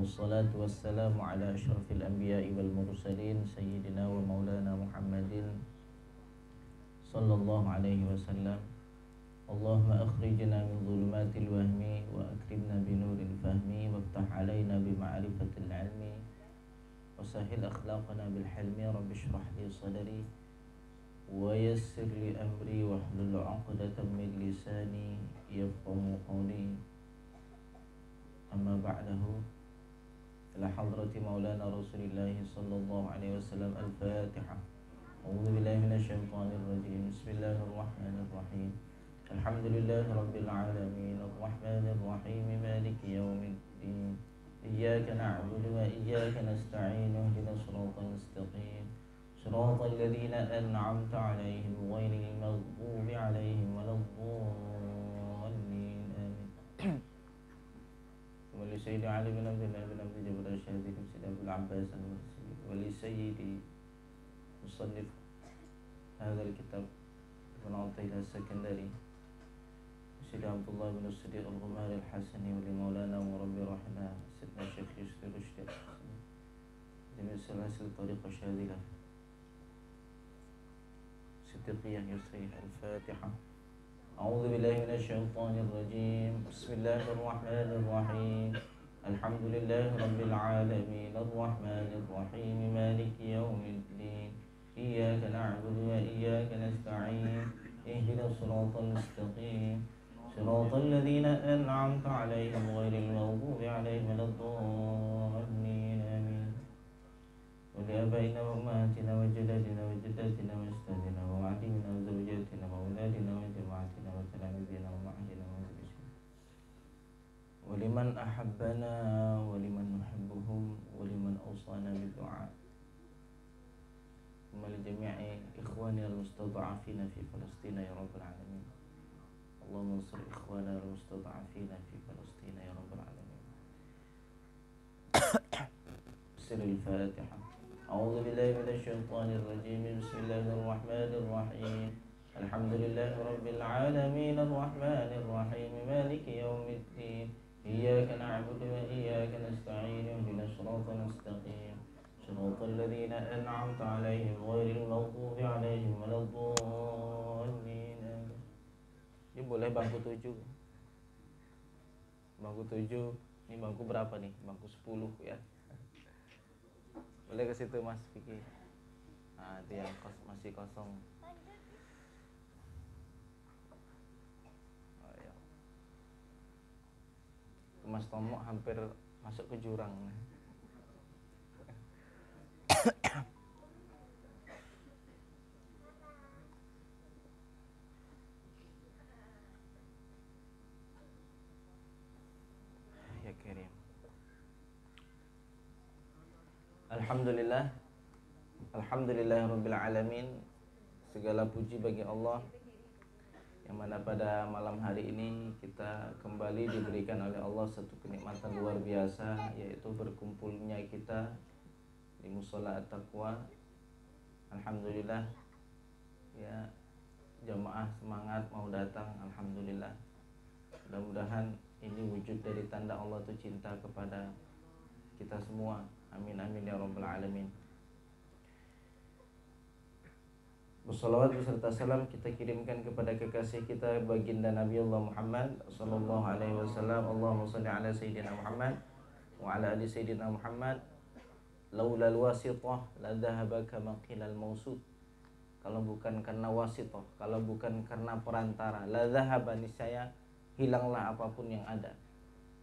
والصلاة والسلام على أشرف الأنبياء والمرسلين سيدنا ومولانا محمد صلى الله عليه وسلم. اللهم أخرجنا من ظلمات الوهم وأكرمنا بنور الفهم وافتح علينا بمعرفة العلم وسهل أخلاقنا بالحلم. رب اشرح لي صدري ويسر لي أمري واحلل عقدة من لساني يفقهوا قولي. أما بعده، إلى حضرة مولانا رسول الله صلى الله عليه وسلم. الفاتحة. أعوذ بالله من الشيطان الرجيم. بسم الله الرحمن الرحيم. الحمد لله رب العالمين الرحمن الرحيم مالك يوم الدين. إياك نعبد وإياك نستعين اهدنا الصراط المستقيم صراط الذين أنعمت عليهم غير المغضوب عليهم ولا الضالين آمين. ولسيدي علي بن عبد الله بن عبد جبر الشهيد سيدي أبو العباس المرسي ولسيدي مصنف هذا الكتاب ابن عطية السكندري سيدي عبد الله بن الصديق الغمار الحسني ولمولانا وربي رحمه سيدنا الشيخ يوسف رشدي جميع سلاسل طريقة شاذلة صديقية يسري. الفاتحة. أعوذ بالله من الشيطان الرجيم. بسم الله الرحمن الرحيم. الحمد لله رب العالمين الرحمن الرحيم مالك يوم الدين. إياك نعبد وإياك نستعين اهدنا الصراط المستقيم صراط الذين أنعمت عليهم غير المغضوب عليهم ولا الضالين آمين. ولآبائنا وأمهاتنا وجداتنا وجداتنا وأجدادنا ومعلمنا وزوجاتنا وأولادنا وجماعتنا وتلاميذنا ومعهدنا ومدرسنا ولمن أحبنا ولمن نحبهم ولمن أوصانا بالدعاء ثم لجميع إخواننا المستضعفين في فلسطين يا رب العالمين. اللهم انصر إخواننا المستضعفين في فلسطين يا رب العالمين. سر الفاتحة. أعوذ بالله من الشيطان الرجيم. بسم الله الرحمن الرحيم. الحمد لله رب العالمين الرحمن الرحيم مالك يوم الدين. إياك نعبد وإياك نستعين اهدنا الصراط المستقيم صراط الذين أنعمت عليهم غير المغضوب عليهم ولا الضالين. Ini boleh bangku 7. Bangku 7. Ini bangku berapa nih? Bangku 10 ya. Boleh ke situ Mas Vicky. Nah, itu yang masih kosong. Oh, ya. Mas Tomo hampir masuk ke jurang. Ya kirim. Alhamdulillah. Alhamdulillahirabbil alamin. Segala puji bagi Allah yang mana pada malam hari ini kita kembali diberikan oleh Allah satu kenikmatan luar biasa, yaitu berkumpulnya kita di Mushola At-Taqwa. Alhamdulillah ya, jamaah semangat mau datang. Alhamdulillah. Mudah-mudahan ini wujud dari tanda Allah itu cinta kepada kita semua. Amin amin ya rabbal alamin. Bersalawat beserta salam kita kirimkan kepada kekasih kita baginda Nabi Allah Muhammad sallallahu alaihi wasallam. Allahumma shalli ala sayyidina Muhammad wa ala ali sayyidina Muhammad. Laula al-wasithah la dhahaba kama qila al-mawsud. Kalau bukan karena wasithah, kalau bukan karena perantara, la dhahaba, niscaya hilanglah apapun yang ada.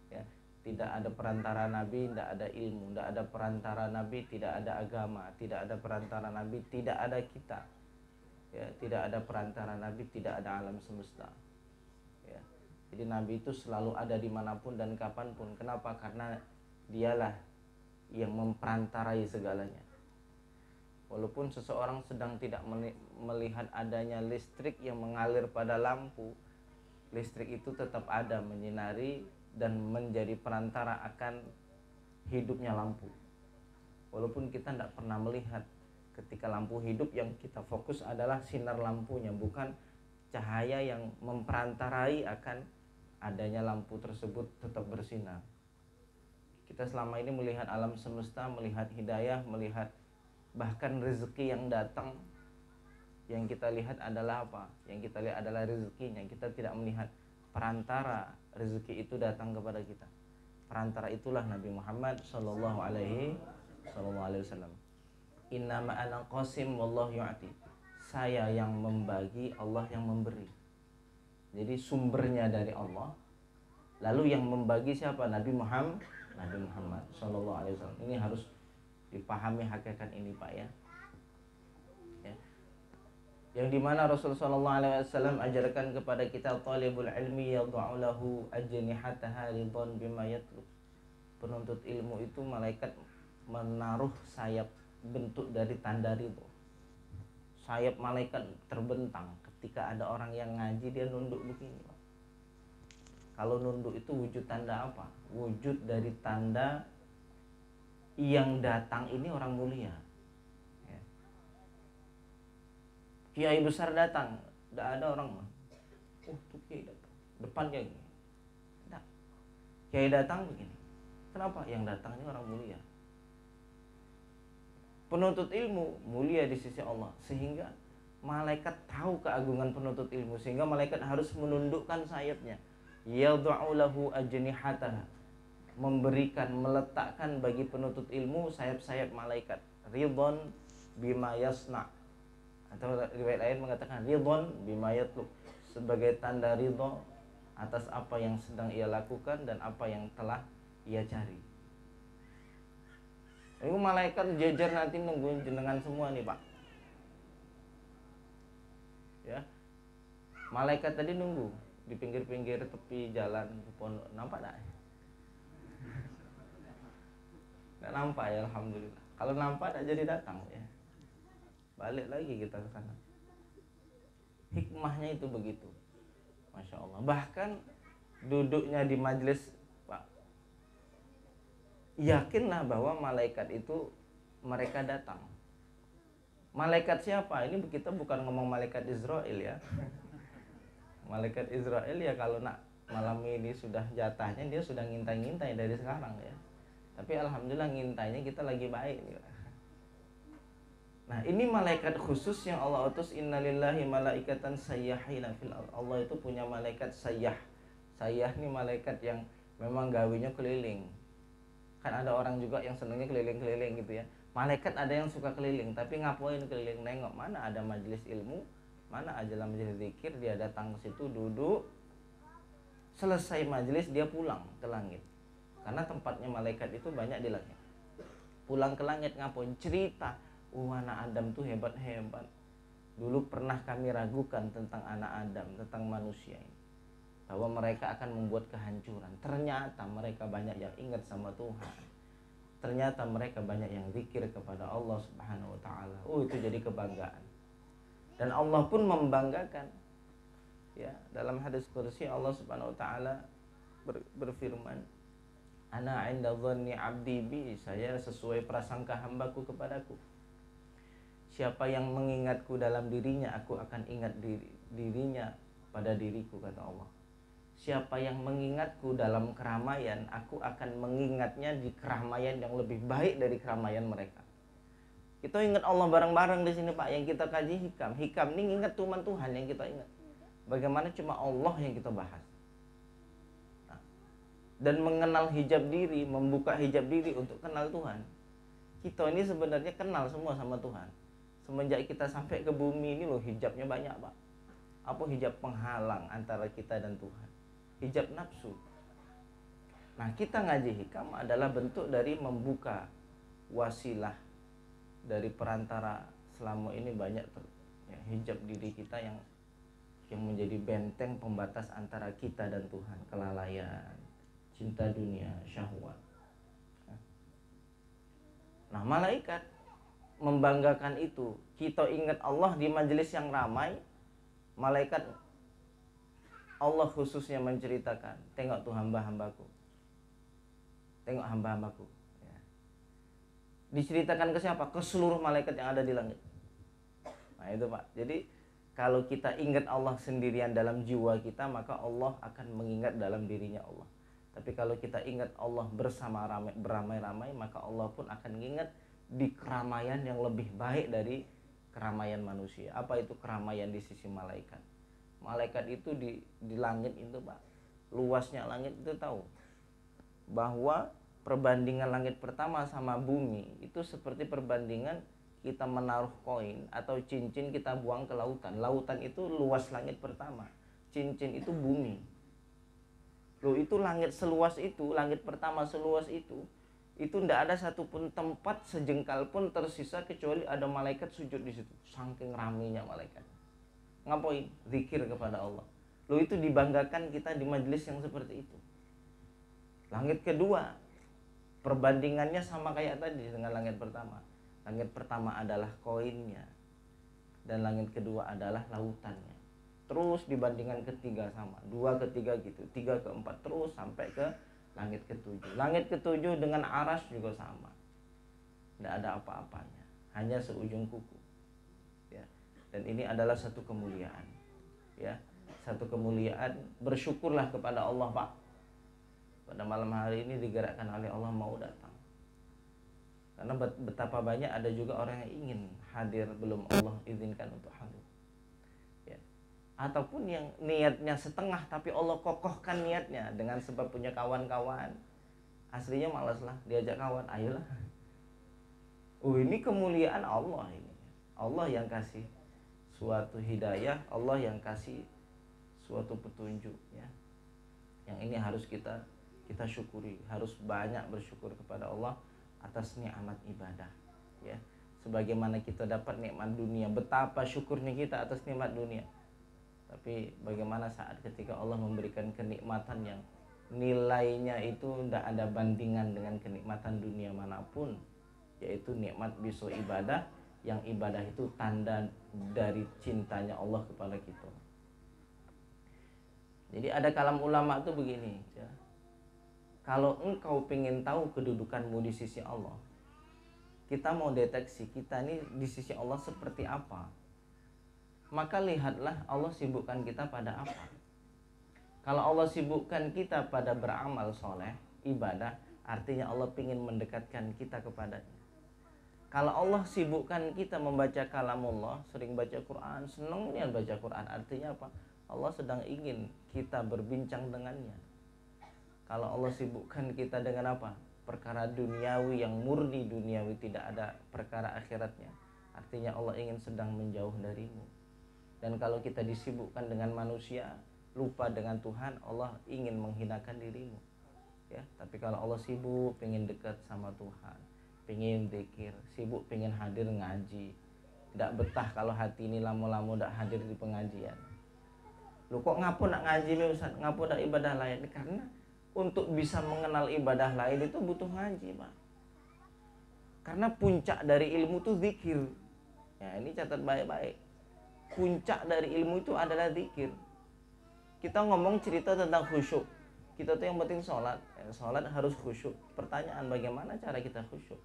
Ya, tidak ada perantara Nabi, tidak ada ilmu, tidak ada perantara Nabi, tidak ada agama, tidak ada perantara Nabi, tidak ada kita. Ya, tidak ada perantara Nabi, tidak ada alam semesta. Ya. Jadi Nabi itu selalu ada dimanapun dan kapanpun. Kenapa? Karena dialah yang memperantarai segalanya. Walaupun seseorang sedang tidak melihat adanya listrik yang mengalir pada lampu, listrik itu tetap ada menyinari dan menjadi perantara akan hidupnya lampu. Walaupun kita tidak pernah melihat, ketika lampu hidup yang kita fokus adalah sinar lampunya, bukan cahaya yang memperantarai akan adanya lampu tersebut tetap bersinar. Kita selama ini melihat alam semesta, melihat hidayah, melihat bahkan rezeki yang datang. Yang kita lihat adalah apa? Yang kita lihat adalah rezekinya. Kita tidak melihat perantara rezeki itu datang kepada kita. Perantara itulah Nabi Muhammad sallallahu alaihi wasallam. Innama ana qasim wallahu yu'ti. Saya yang membagi, Allah yang memberi. Jadi sumbernya dari Allah. Lalu yang membagi siapa? Nabi Muhammad sallallahu alaihi wasallam. Ini harus dipahami hakikat ini, Pak ya. Yang dimana Rasulullah sallallahu alaihi wasallam ajarkan kepada kita, talibul ilmi yad'u lahu ajnihataha ridwan bima yatlub. Penuntut ilmu itu malaikat menaruh sayap bentuk dari tanda ridho. Sayap malaikat terbentang ketika ada orang yang ngaji, dia nunduk begini. Kalau nunduk itu wujud tanda apa? Wujud dari tanda yang datang ini orang mulia. Kiai besar datang, tidak ada orang. Oh, tuh kiai datang, depannya gini. Tidak. Kiai datang begini. Kenapa? Yang datang ini orang mulia. Penuntut ilmu mulia di sisi Allah, sehingga malaikat tahu keagungan penuntut ilmu, sehingga malaikat harus menundukkan sayapnya. Yad'u lahu ajnihataha, memberikan, meletakkan bagi penuntut ilmu sayap-sayap malaikat. Ridwan bima yasna', atau riwayat lain mengatakan ridwan bima yatlub, sebagai tanda ridho atas apa yang sedang ia lakukan dan apa yang telah ia cari. Itu malaikat jejer nanti nungguin jenengan semua nih, Pak. Ya. Malaikat tadi nunggu di pinggir-pinggir tepi jalan ke pondok. Nampak enggak? Enggak nampak ya, alhamdulillah. Kalau nampak enggak jadi datang ya. Balik lagi kita ke sana. Hikmahnya itu begitu, Masya Allah. Bahkan duduknya di majelis, Pak, yakinlah bahwa malaikat itu mereka datang. Malaikat siapa? Ini kita bukan ngomong malaikat Israel ya. Malaikat Israel ya kalau nak malam ini sudah jatahnya, dia sudah ngintai-ngintai dari sekarang ya. Tapi alhamdulillah ngintainya kita lagi baik nih. Nah, ini malaikat khusus yang Allah utus. Innalillahi malaikatan sayyahina fil ardh. Allah itu punya malaikat sayyah. Sayyah ini malaikat yang memang gawinya keliling. Kan ada orang juga yang senangnya keliling-keliling gitu ya. Malaikat ada yang suka keliling, tapi ngapain keliling? Nengok mana ada majelis ilmu, mana aja lah majelis zikir, dia datang ke situ duduk. Selesai majelis dia pulang ke langit. Karena tempatnya malaikat itu banyak di langit. Pulang ke langit ngapain? Cerita. Anak Adam tuh hebat-hebat. Dulu pernah kami ragukan tentang anak Adam, tentang manusia ini, bahwa mereka akan membuat kehancuran. Ternyata mereka banyak yang ingat sama Tuhan. Ternyata mereka banyak yang zikir kepada Allah Subhanahu wa ta'ala. Itu jadi kebanggaan. Dan Allah pun membanggakan. Ya, dalam hadis qudsi Allah Subhanahu wa ta'ala berfirman, Ana 'inda dhanni 'abdi bi, saya sesuai prasangka hambaku kepadaku. Siapa yang mengingatku dalam dirinya, aku akan ingat dirinya pada diriku, kata Allah. Siapa yang mengingatku dalam keramaian, aku akan mengingatnya di keramaian yang lebih baik dari keramaian mereka. Kita ingat Allah bareng-bareng di sini, Pak. Yang kita kaji hikam. Hikam ini ingat cuma Tuhan yang kita ingat. Bagaimana cuma Allah yang kita bahas. Nah, dan mengenal hijab diri, membuka hijab diri untuk kenal Tuhan. Kita ini sebenarnya kenal semua sama Tuhan. Semenjak kita sampai ke bumi ini loh, hijabnya banyak, Pak. Apa hijab penghalang antara kita dan Tuhan? Hijab nafsu. Nah, kita ngaji hikam adalah bentuk dari membuka wasilah dari perantara selama ini banyak hijab diri kita yang menjadi benteng pembatas antara kita dan Tuhan. Kelalaian, cinta dunia, syahwat. Nah, malaikat membanggakan itu. Kita ingat Allah di majelis yang ramai, malaikat Allah khususnya menceritakan, tengok tuh hamba-hambaku, tengok hamba-hambaku ya. Diceritakan ke siapa? Ke seluruh malaikat yang ada di langit. Nah itu, Pak. Jadi kalau kita ingat Allah sendirian dalam jiwa kita, maka Allah akan mengingat dalam dirinya Allah. Tapi kalau kita ingat Allah bersama beramai-ramai, maka Allah pun akan ingat di keramaian yang lebih baik dari keramaian manusia. Apa itu keramaian di sisi malaikat? Malaikat itu di langit itu, Pak, luasnya langit itu tahu bahwa perbandingan langit pertama sama bumi itu seperti perbandingan kita menaruh koin atau cincin kita buang ke lautan. Lautan itu luas langit pertama, cincin itu bumi. Loh, itu langit seluas itu, langit pertama seluas itu tidak ada satupun tempat sejengkal pun tersisa kecuali ada malaikat sujud di situ. Saking raminya malaikat. Ngapain? Zikir kepada Allah. Loh, itu dibanggakan kita di majelis yang seperti itu. Langit kedua, perbandingannya sama kayak tadi dengan langit pertama. Langit pertama adalah koinnya, dan langit kedua adalah lautannya. Terus dibandingkan ketiga sama, dua ketiga gitu, tiga keempat, terus sampai ke langit ketujuh. Langit ketujuh dengan aras juga sama, tidak ada apa-apanya, hanya seujung kuku. Ya. Dan ini adalah satu kemuliaan, ya, satu kemuliaan. Bersyukurlah kepada Allah, Pak. Pada malam hari ini digerakkan oleh Allah mau datang. Karena betapa banyak ada juga orang yang ingin hadir belum Allah izinkan untuk hadir. Ya. Ataupun yang niatnya setengah tapi Allah kokohkan niatnya dengan sebab punya kawan-kawan. Aslinya malaslah diajak kawan, ayolah. Oh, ini kemuliaan Allah ini. Allah yang kasih suatu hidayah, Allah yang kasih suatu petunjuk, ya. Yang ini harus kita syukuri, harus banyak bersyukur kepada Allah atas nikmat ibadah, ya. Sebagaimana kita dapat nikmat dunia, betapa syukurnya kita atas nikmat dunia. Tapi bagaimana saat ketika Allah memberikan kenikmatan yang nilainya itu tidak ada bandingan dengan kenikmatan dunia manapun, yaitu nikmat biso ibadah, yang ibadah itu tanda dari cintanya Allah kepada kita. Jadi ada kalam ulama itu begini, ya. Kalau engkau pengen tahu kedudukanmu di sisi Allah, kita mau deteksi kita ini di sisi Allah seperti apa, maka lihatlah Allah sibukkan kita pada apa. Kalau Allah sibukkan kita pada beramal soleh, ibadah, artinya Allah ingin mendekatkan kita kepadanya. Kalau Allah sibukkan kita membaca kalamullah, sering baca Quran, senangnya baca Quran, artinya apa? Allah sedang ingin kita berbincang dengannya. Kalau Allah sibukkan kita dengan apa? Perkara duniawi yang murni duniawi, tidak ada perkara akhiratnya, artinya Allah ingin sedang menjauh darimu. Dan kalau kita disibukkan dengan manusia, lupa dengan Tuhan, Allah ingin menghinakan dirimu, ya. Tapi kalau Allah sibuk pengen dekat sama Tuhan, pengen zikir, sibuk pengen hadir ngaji, tidak betah kalau hati ini lama-lama tidak hadir di pengajian. Lu kok ngapu nak ngaji nih Ustaz, ngapu nak ibadah lain? Karena untuk bisa mengenal ibadah lain itu butuh ngaji, Pak. Karena puncak dari ilmu itu zikir. Ya, ini catat baik-baik. Puncak dari ilmu itu adalah zikir. Kita ngomong cerita tentang khusyuk. Kita tuh yang penting sholat. Ya, sholat harus khusyuk. Pertanyaan, bagaimana cara kita khusyuk?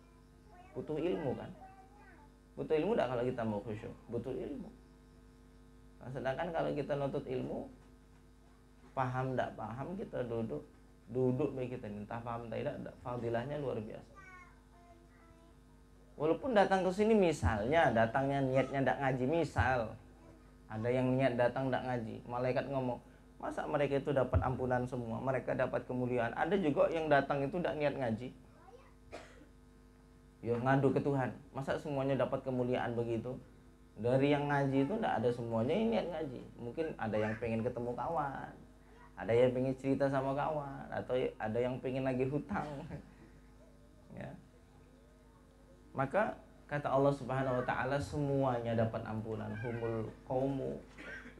Butuh ilmu kan? Butuh ilmu enggak kalau kita mau khusyuk? Butuh ilmu. Nah, sedangkan kalau kita nuntut ilmu, paham enggak paham, kita duduk baik kita entah paham tidak, fadilahnya luar biasa. Walaupun datang ke sini misalnya datangnya niatnya tidak ngaji, misal ada yang niat datang tidak ngaji, malaikat ngomong, masa mereka itu dapat ampunan semua, mereka dapat kemuliaan? Ada juga yang datang itu tidak niat ngaji, ya ngadu ke Tuhan, masa semuanya dapat kemuliaan begitu? Dari yang ngaji itu tidak ada semuanya yang niat ngaji. Mungkin ada yang pengen ketemu kawan, ada yang pengen cerita sama kawan, atau ada yang pengen lagi hutang, ya. Maka kata Allah Subhanahu wa taala, semuanya dapat ampunan. Humul qaumu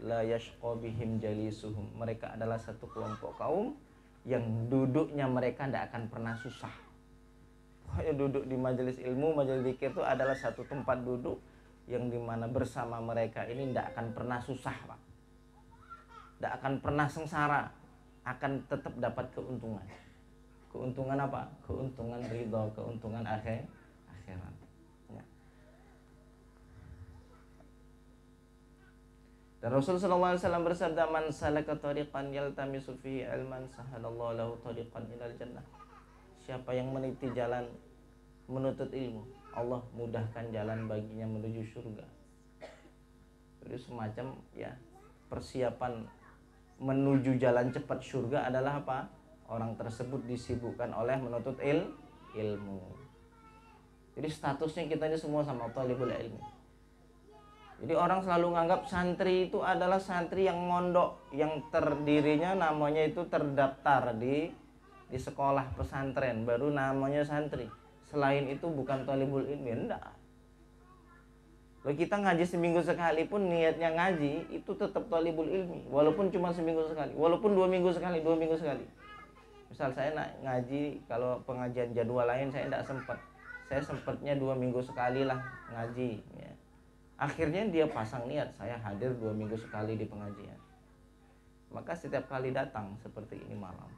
la yashqa bihim jalisuhum. Mereka adalah satu kelompok kaum yang duduknya mereka tidak akan pernah susah. Pokoknya duduk di majelis ilmu, majelis zikir itu adalah satu tempat duduk yang dimana bersama mereka ini tidak akan pernah susah, Pak. Tidak akan pernah sengsara, akan tetap dapat keuntungan. Keuntungan apa? Keuntungan ridho, keuntungan akhirat. Ya. Dan Rasul sallallahu alaihi wasallam bersabda, "Man salaka tariqan yaltamisu fihi ilman sahalallahu lahu tariqan ilal jannah." Siapa yang meniti jalan menuntut ilmu, Allah mudahkan jalan baginya menuju surga. Jadi semacam ya persiapan menuju jalan cepat surga adalah apa? Orang tersebut disibukkan oleh menuntut ilmu. Jadi statusnya kita ini semua sama thalibul ilmi. Jadi orang selalu menganggap santri itu adalah santri yang mondok, yang terdirinya namanya itu terdaftar di sekolah pesantren, baru namanya santri. Selain itu bukan thalibul ilmi, enggak. Kalau kita ngaji seminggu sekali pun niatnya ngaji itu tetap thalibul ilmi, walaupun cuma seminggu sekali, walaupun 2 minggu sekali. Misal saya ngaji, kalau pengajian jadwal lain saya enggak sempat. Saya sempatnya 2 minggu sekali lah ngaji ya. Akhirnya dia pasang niat, saya hadir 2 minggu sekali di pengajian. Maka setiap kali datang seperti ini malam,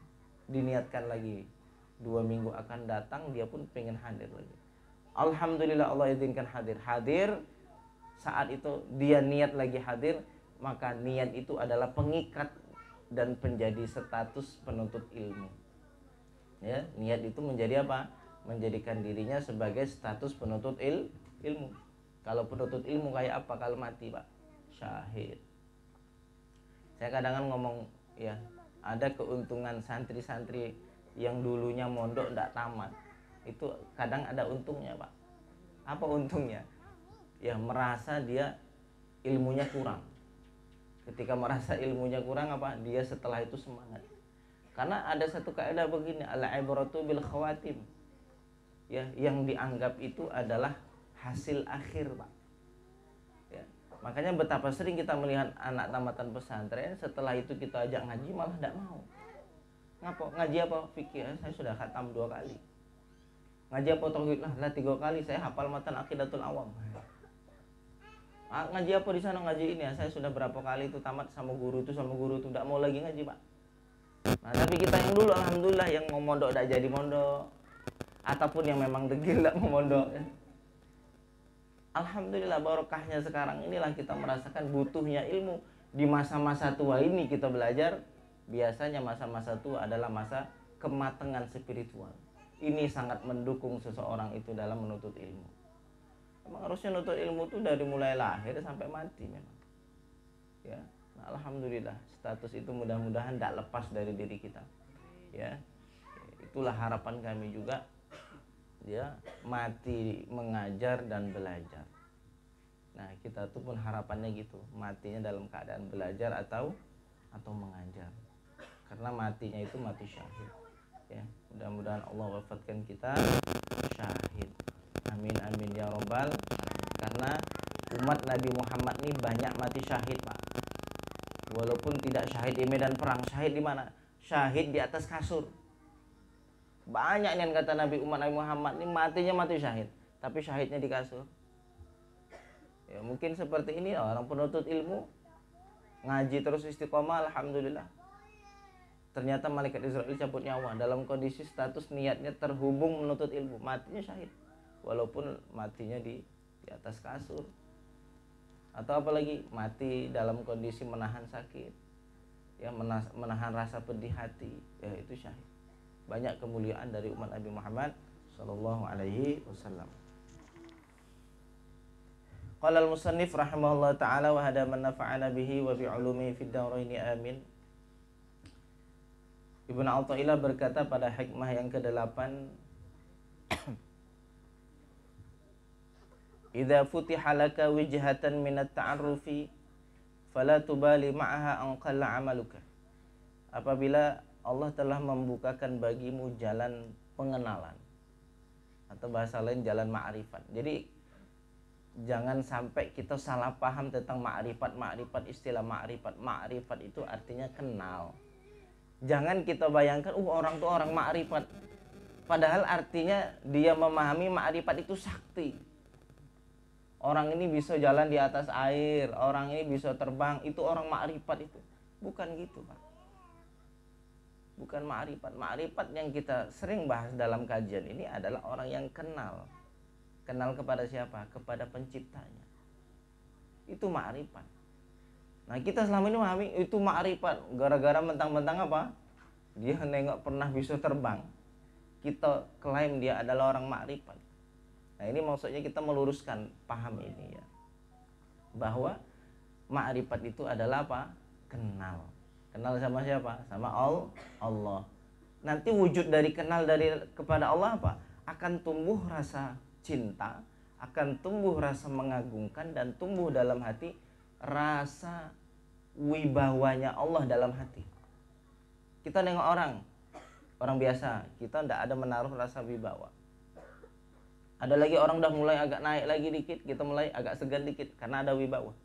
diniatkan lagi 2 minggu akan datang, dia pun pengen hadir lagi. Alhamdulillah Allah izinkan hadir. Saat itu dia niat lagi hadir, maka niat itu adalah pengikat dan menjadi status penuntut ilmu. Ya, niat itu menjadi apa? Menjadikan dirinya sebagai status penuntut ilmu. Kalau penuntut ilmu kayak apa kalau mati, Pak? Syahid. Saya kadang ngomong ya, ada keuntungan santri-santri yang dulunya mondok ndak tamat. Itu kadang ada untungnya, Pak. Apa untungnya? Ya merasa dia ilmunya kurang. Ketika merasa ilmunya kurang apa? Dia setelah itu semangat. Karena ada satu kaidah begini, al-ibratu bil khawatim. Ya, yang dianggap itu adalah hasil akhir, Pak. Ya, makanya betapa sering kita melihat anak tamatan pesantren, setelah itu kita ajak ngaji malah tidak mau. Ngapa? Ngaji apa? Fikih. Saya sudah khatam 2 kali. Ngaji apa tauhid? Lah 3 kali saya hafal matan aqidatul awam. Ngaji apa di sana? Ngaji ini ya. Saya sudah berapa kali itu tamat sama guru itu tidak mau lagi ngaji, Pak. Nah, tapi kita yang dulu alhamdulillah yang mau mondok tidak jadi mondok, ataupun yang memang degil tidak mau mondok ya. Alhamdulillah barokahnya sekarang inilah kita merasakan butuhnya ilmu. Di masa-masa tua ini kita belajar. Biasanya masa-masa tua adalah masa kematangan spiritual. Ini sangat mendukung seseorang itu dalam menuntut ilmu. Memang harusnya menuntut ilmu itu dari mulai lahir sampai mati memang. Ya, nah, alhamdulillah status itu mudah-mudahan tidak lepas dari diri kita. Ya, itulah harapan kami juga. Ya, mati mengajar dan belajar. Nah, kita tuh pun harapannya gitu, matinya dalam keadaan belajar atau mengajar. Karena matinya itu mati syahid. Ya, mudah-mudahan Allah wafatkan kita syahid. Amin amin ya robbal. Karena umat Nabi Muhammad ini banyak mati syahid, Pak. Walaupun tidak syahid di medan perang, syahid di mana? Syahid di atas kasur. Banyak yang kata Nabi umat Nabi Muhammad ini matinya mati syahid, tapi syahidnya di kasur. Ya mungkin seperti ini orang penuntut ilmu ngaji terus istiqomah, alhamdulillah. Ternyata malaikat Israel cabut nyawa dalam kondisi status niatnya terhubung menuntut ilmu, matinya syahid. Walaupun matinya di atas kasur. Atau apalagi mati dalam kondisi menahan sakit. Ya menahan rasa pedih hati, ya itu syahid. Banyak kemuliaan dari umat Nabi Muhammad sallallahu alaihi wasallam. Qala al-musannif rahimahullah ta'ala wa hada man nafa'ana bihi wa bi 'ulumihi fid dharain amin. Ibnu Athaillah berkata pada hikmah yang ke-8, idza futiha laka wijhatan min at-ta'arrufi fala tubali ma'aha an qalla 'amaluka. Apabila Allah telah membukakan bagimu jalan pengenalan, atau bahasa lain jalan ma'rifat. Jadi jangan sampai kita salah paham tentang ma'rifat. Istilah ma'rifat itu artinya kenal. Jangan kita bayangkan orang tuh orang ma'rifat, padahal artinya dia memahami ma'rifat itu sakti. Orang ini bisa jalan di atas air, orang ini bisa terbang, itu orang ma'rifat itu. Bukan gitu, Pak. Bukan ma'rifat. Ma'rifat yang kita sering bahas dalam kajian ini adalah orang yang kenal. Kenal kepada siapa? Kepada penciptanya. Itu ma'rifat. Nah kita selama ini memahami itu ma'rifat, gara-gara mentang-mentang apa? Dia nengok pernah bisa terbang, kita klaim dia adalah orang ma'rifat. Nah ini maksudnya kita meluruskan paham ini ya, bahwa ma'rifat itu adalah apa? Kenal. Kenal sama siapa? Sama Allah. Nanti wujud dari kenal kepada Allah apa? Akan tumbuh rasa cinta, akan tumbuh rasa mengagungkan, dan tumbuh dalam hati rasa wibawanya Allah dalam hati. Kita nengok orang biasa, kita tidak ada menaruh rasa wibawa. Ada lagi orang udah mulai agak naik lagi dikit, kita mulai agak segan dikit karena ada wibawa.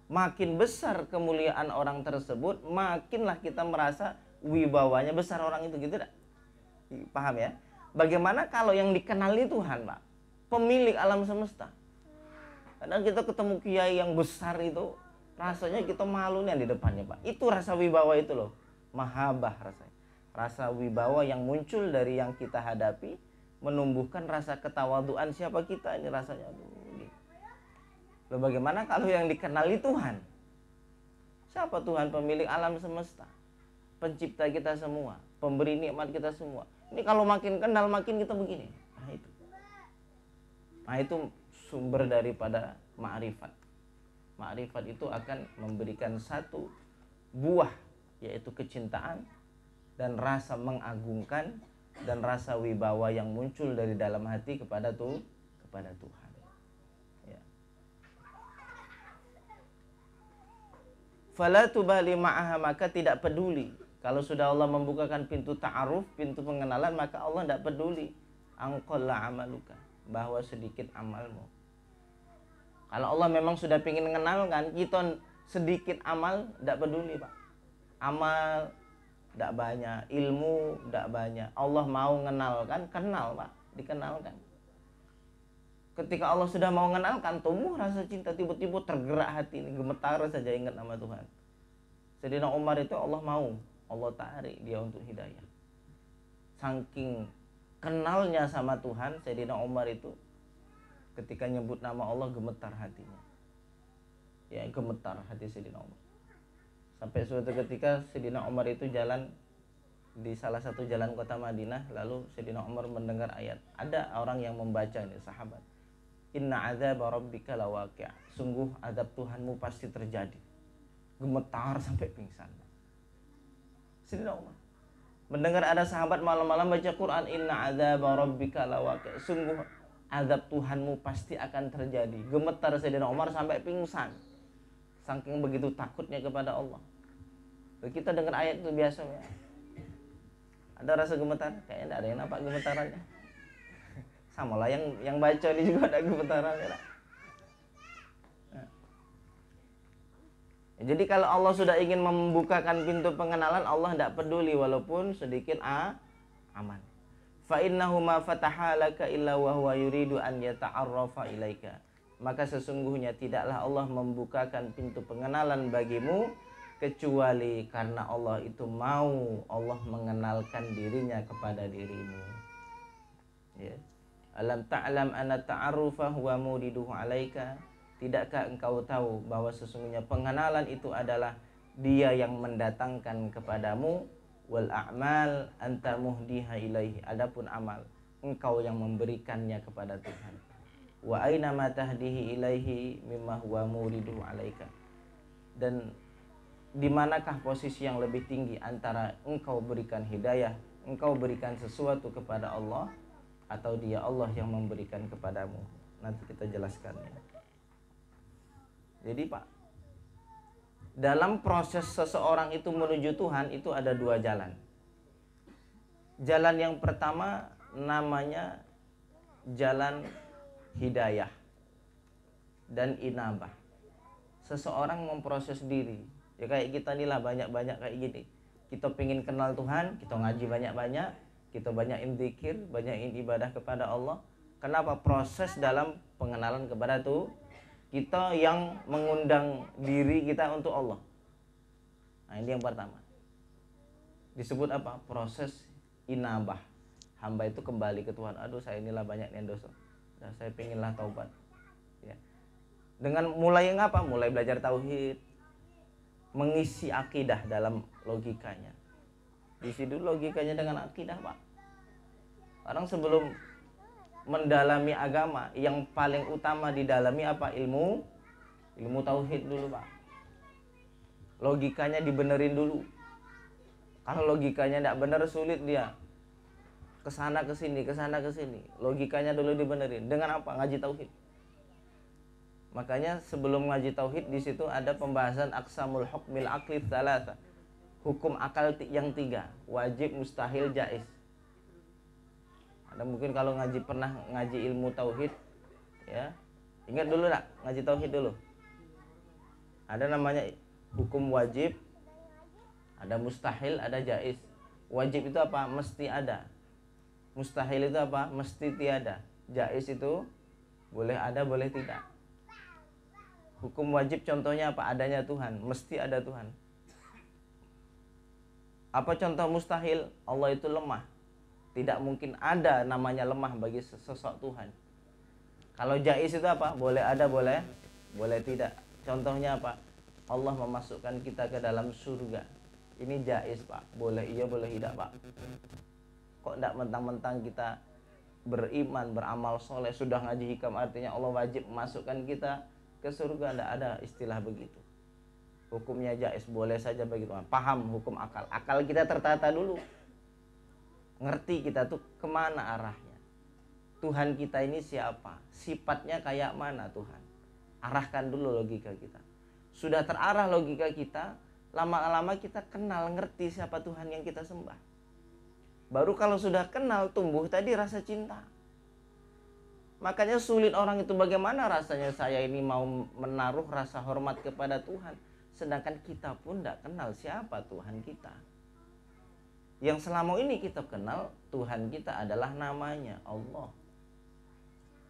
Makin besar kemuliaan orang tersebut, makinlah kita merasa wibawanya besar orang itu, gitu tidak? Paham ya? Bagaimana kalau yang dikenali Tuhan, Pak? Pemilik alam semesta. Kadang kita ketemu kiai yang besar itu, rasanya kita malu nih di depannya, Pak. Itu rasa wibawa itu loh. Mahabah rasanya. Rasa wibawa yang muncul dari yang kita hadapi, menumbuhkan rasa ketawaduan siapa kita ini rasanya. Loh bagaimana kalau yang dikenali Tuhan? Siapa Tuhan? Pemilik alam semesta, pencipta kita semua, pemberi nikmat kita semua. Ini kalau makin kenal makin kita begini. Nah itu sumber daripada ma'rifat. Ma'rifat itu akan memberikan satu buah, yaitu kecintaan dan rasa mengagungkan dan rasa wibawa yang muncul dari dalam hati kepada Tuhan. Fala tubali ma'aha, maka tidak peduli. Kalau sudah Allah membukakan pintu ta'aruf, pintu pengenalan, maka Allah tidak peduli angqalla amaluka, bahwa sedikit amalmu. Kalau Allah memang sudah ingin mengenalkan, kita sedikit amal tidak peduli, Pak. Amal tidak banyak, ilmu tidak banyak, Allah mau mengenalkan, kenal, Pak, dikenalkan. Ketika Allah sudah mau mengenalkan, tumbuh rasa cinta, tiba-tiba tergerak hati ini, gemetar saja ingat nama Tuhan. Sayyidina Umar itu Allah mau, Allah tarik dia untuk hidayah. Saking kenalnya sama Tuhan, Sayyidina Umar itu ketika nyebut nama Allah gemetar hatinya. Ya, gemetar hati Sayyidina Umar. Sampai suatu ketika Sayyidina Umar itu jalan di salah satu jalan kota Madinah, lalu Sayyidina Umar mendengar ayat. Ada orang yang membaca ini, sahabat. Inna azab rabbika lawaqi'. Sungguh azab Tuhanmu pasti terjadi. Gemetar sampai pingsan. Sayyidina Umar mendengar ada sahabat malam-malam baca Quran, inna azab rabbika lawaqi'. Sungguh azab Tuhanmu pasti akan terjadi. Gemetar Sayyidina Umar sampai pingsan. Saking begitu takutnya kepada Allah. Kita dengar ayat itu biasa ya. Ada rasa gemetar? Kayaknya tidak ada yang nampak gemetarannya. Sama lah yang baca ini juga ada gemetaran ya. Nah. Jadi kalau Allah sudah ingin membukakan pintu pengenalan, Allah tidak peduli walaupun sedikit aman. Fa innahu ma fataha laka illa wa huwa yuridu an yata'arrafa ilaika. Maka sesungguhnya tidaklah Allah membukakan pintu pengenalan bagimu kecuali karena Allah itu mau Allah mengenalkan dirinya kepada dirimu. Ya. Alam ta'lam anna ta'arrufa huwa muriduhu alaika. Tidakkah engkau tahu bahwa sesungguhnya pengenalan itu adalah dia yang mendatangkan kepadamu, wal a'mal anta muhdiha ilaihi. Adapun amal, engkau yang memberikannya kepada Tuhan. Wa aina ma tahdihi ilaihi mimma huwa muriduhu alaika. Dan di manakah posisi yang lebih tinggi antara engkau berikan hidayah, engkau berikan sesuatu kepada Allah, atau dia Allah yang memberikan kepadamu? Nanti kita jelaskan ya. Jadi Pak, dalam proses seseorang itu menuju Tuhan itu ada dua jalan. Jalan yang pertama namanya jalan hidayah dan inabah. Seseorang memproses diri. Ya kayak kita inilah banyak-banyak kayak gini. Kita pengen kenal Tuhan, kita ngaji banyak-banyak, kita banyakin zikir, banyakin ibadah kepada Allah. Kenapa? Proses dalam pengenalan kepada Tuhan. Kita yang mengundang diri kita untuk Allah. Nah ini yang pertama. Disebut apa? Proses inabah. Hamba itu kembali ke Tuhan. Aduh saya inilah banyak yang dosa. Nah, saya pengenlah taubat. Ya. Dengan mulai yang apa? Mulai belajar tauhid. mengisi akidah dalam logikanya. Diisi dulu logikanya dengan akidah, Pak. Orang sebelum mendalami agama, yang paling utama didalami apa? Ilmu tauhid dulu, Pak. Logikanya dibenerin dulu. Kalau logikanya tidak benar, sulit dia kesana kesini, kesana kesini. Logikanya dulu dibenerin. Dengan apa? Ngaji tauhid. Makanya sebelum ngaji tauhid, di situ ada pembahasan aqsamul hukmil aqli tsalatsa. Hukum akal yang 3, wajib, mustahil, jaiz. Ada mungkin kalau pernah ngaji ilmu tauhid, ya. Ingat dulu tak? Ngaji tauhid dulu. Ada namanya hukum wajib, ada mustahil, ada jaiz. Wajib itu apa? Mesti ada. Mustahil itu apa? Mesti tiada. Jaiz itu boleh ada, boleh tidak. Hukum wajib contohnya apa? Adanya Tuhan, mesti ada Tuhan. Apa contoh mustahil? Allah itu lemah. Tidak mungkin ada namanya lemah bagi sosok Tuhan. Kalau jaiz itu apa? Boleh ada, boleh tidak. Contohnya apa? Allah memasukkan kita ke dalam surga. Ini jaiz, Pak. Boleh iya, boleh tidak, Pak. Kok tidak mentang-mentang kita beriman, beramal soleh, sudah ngaji hikam, artinya Allah wajib memasukkan kita ke surga? Tidak ada istilah begitu. Hukumnya jaiz, boleh saja begitu. Paham hukum akal. Akal kita tertata dulu. Ngerti kita tuh kemana arahnya. Tuhan kita ini siapa? Sifatnya kayak mana Tuhan? Arahkan dulu logika kita. Sudah terarah logika kita, lama-lama kita kenal, ngerti siapa Tuhan yang kita sembah. Baru kalau sudah kenal, tumbuh tadi rasa cinta. Makanya sulit orang itu, bagaimana rasanya saya ini mau menaruh rasa hormat kepada Tuhan, sedangkan kita pun tidak kenal siapa Tuhan kita. Yang selama ini kita kenal, Tuhan kita adalah namanya Allah.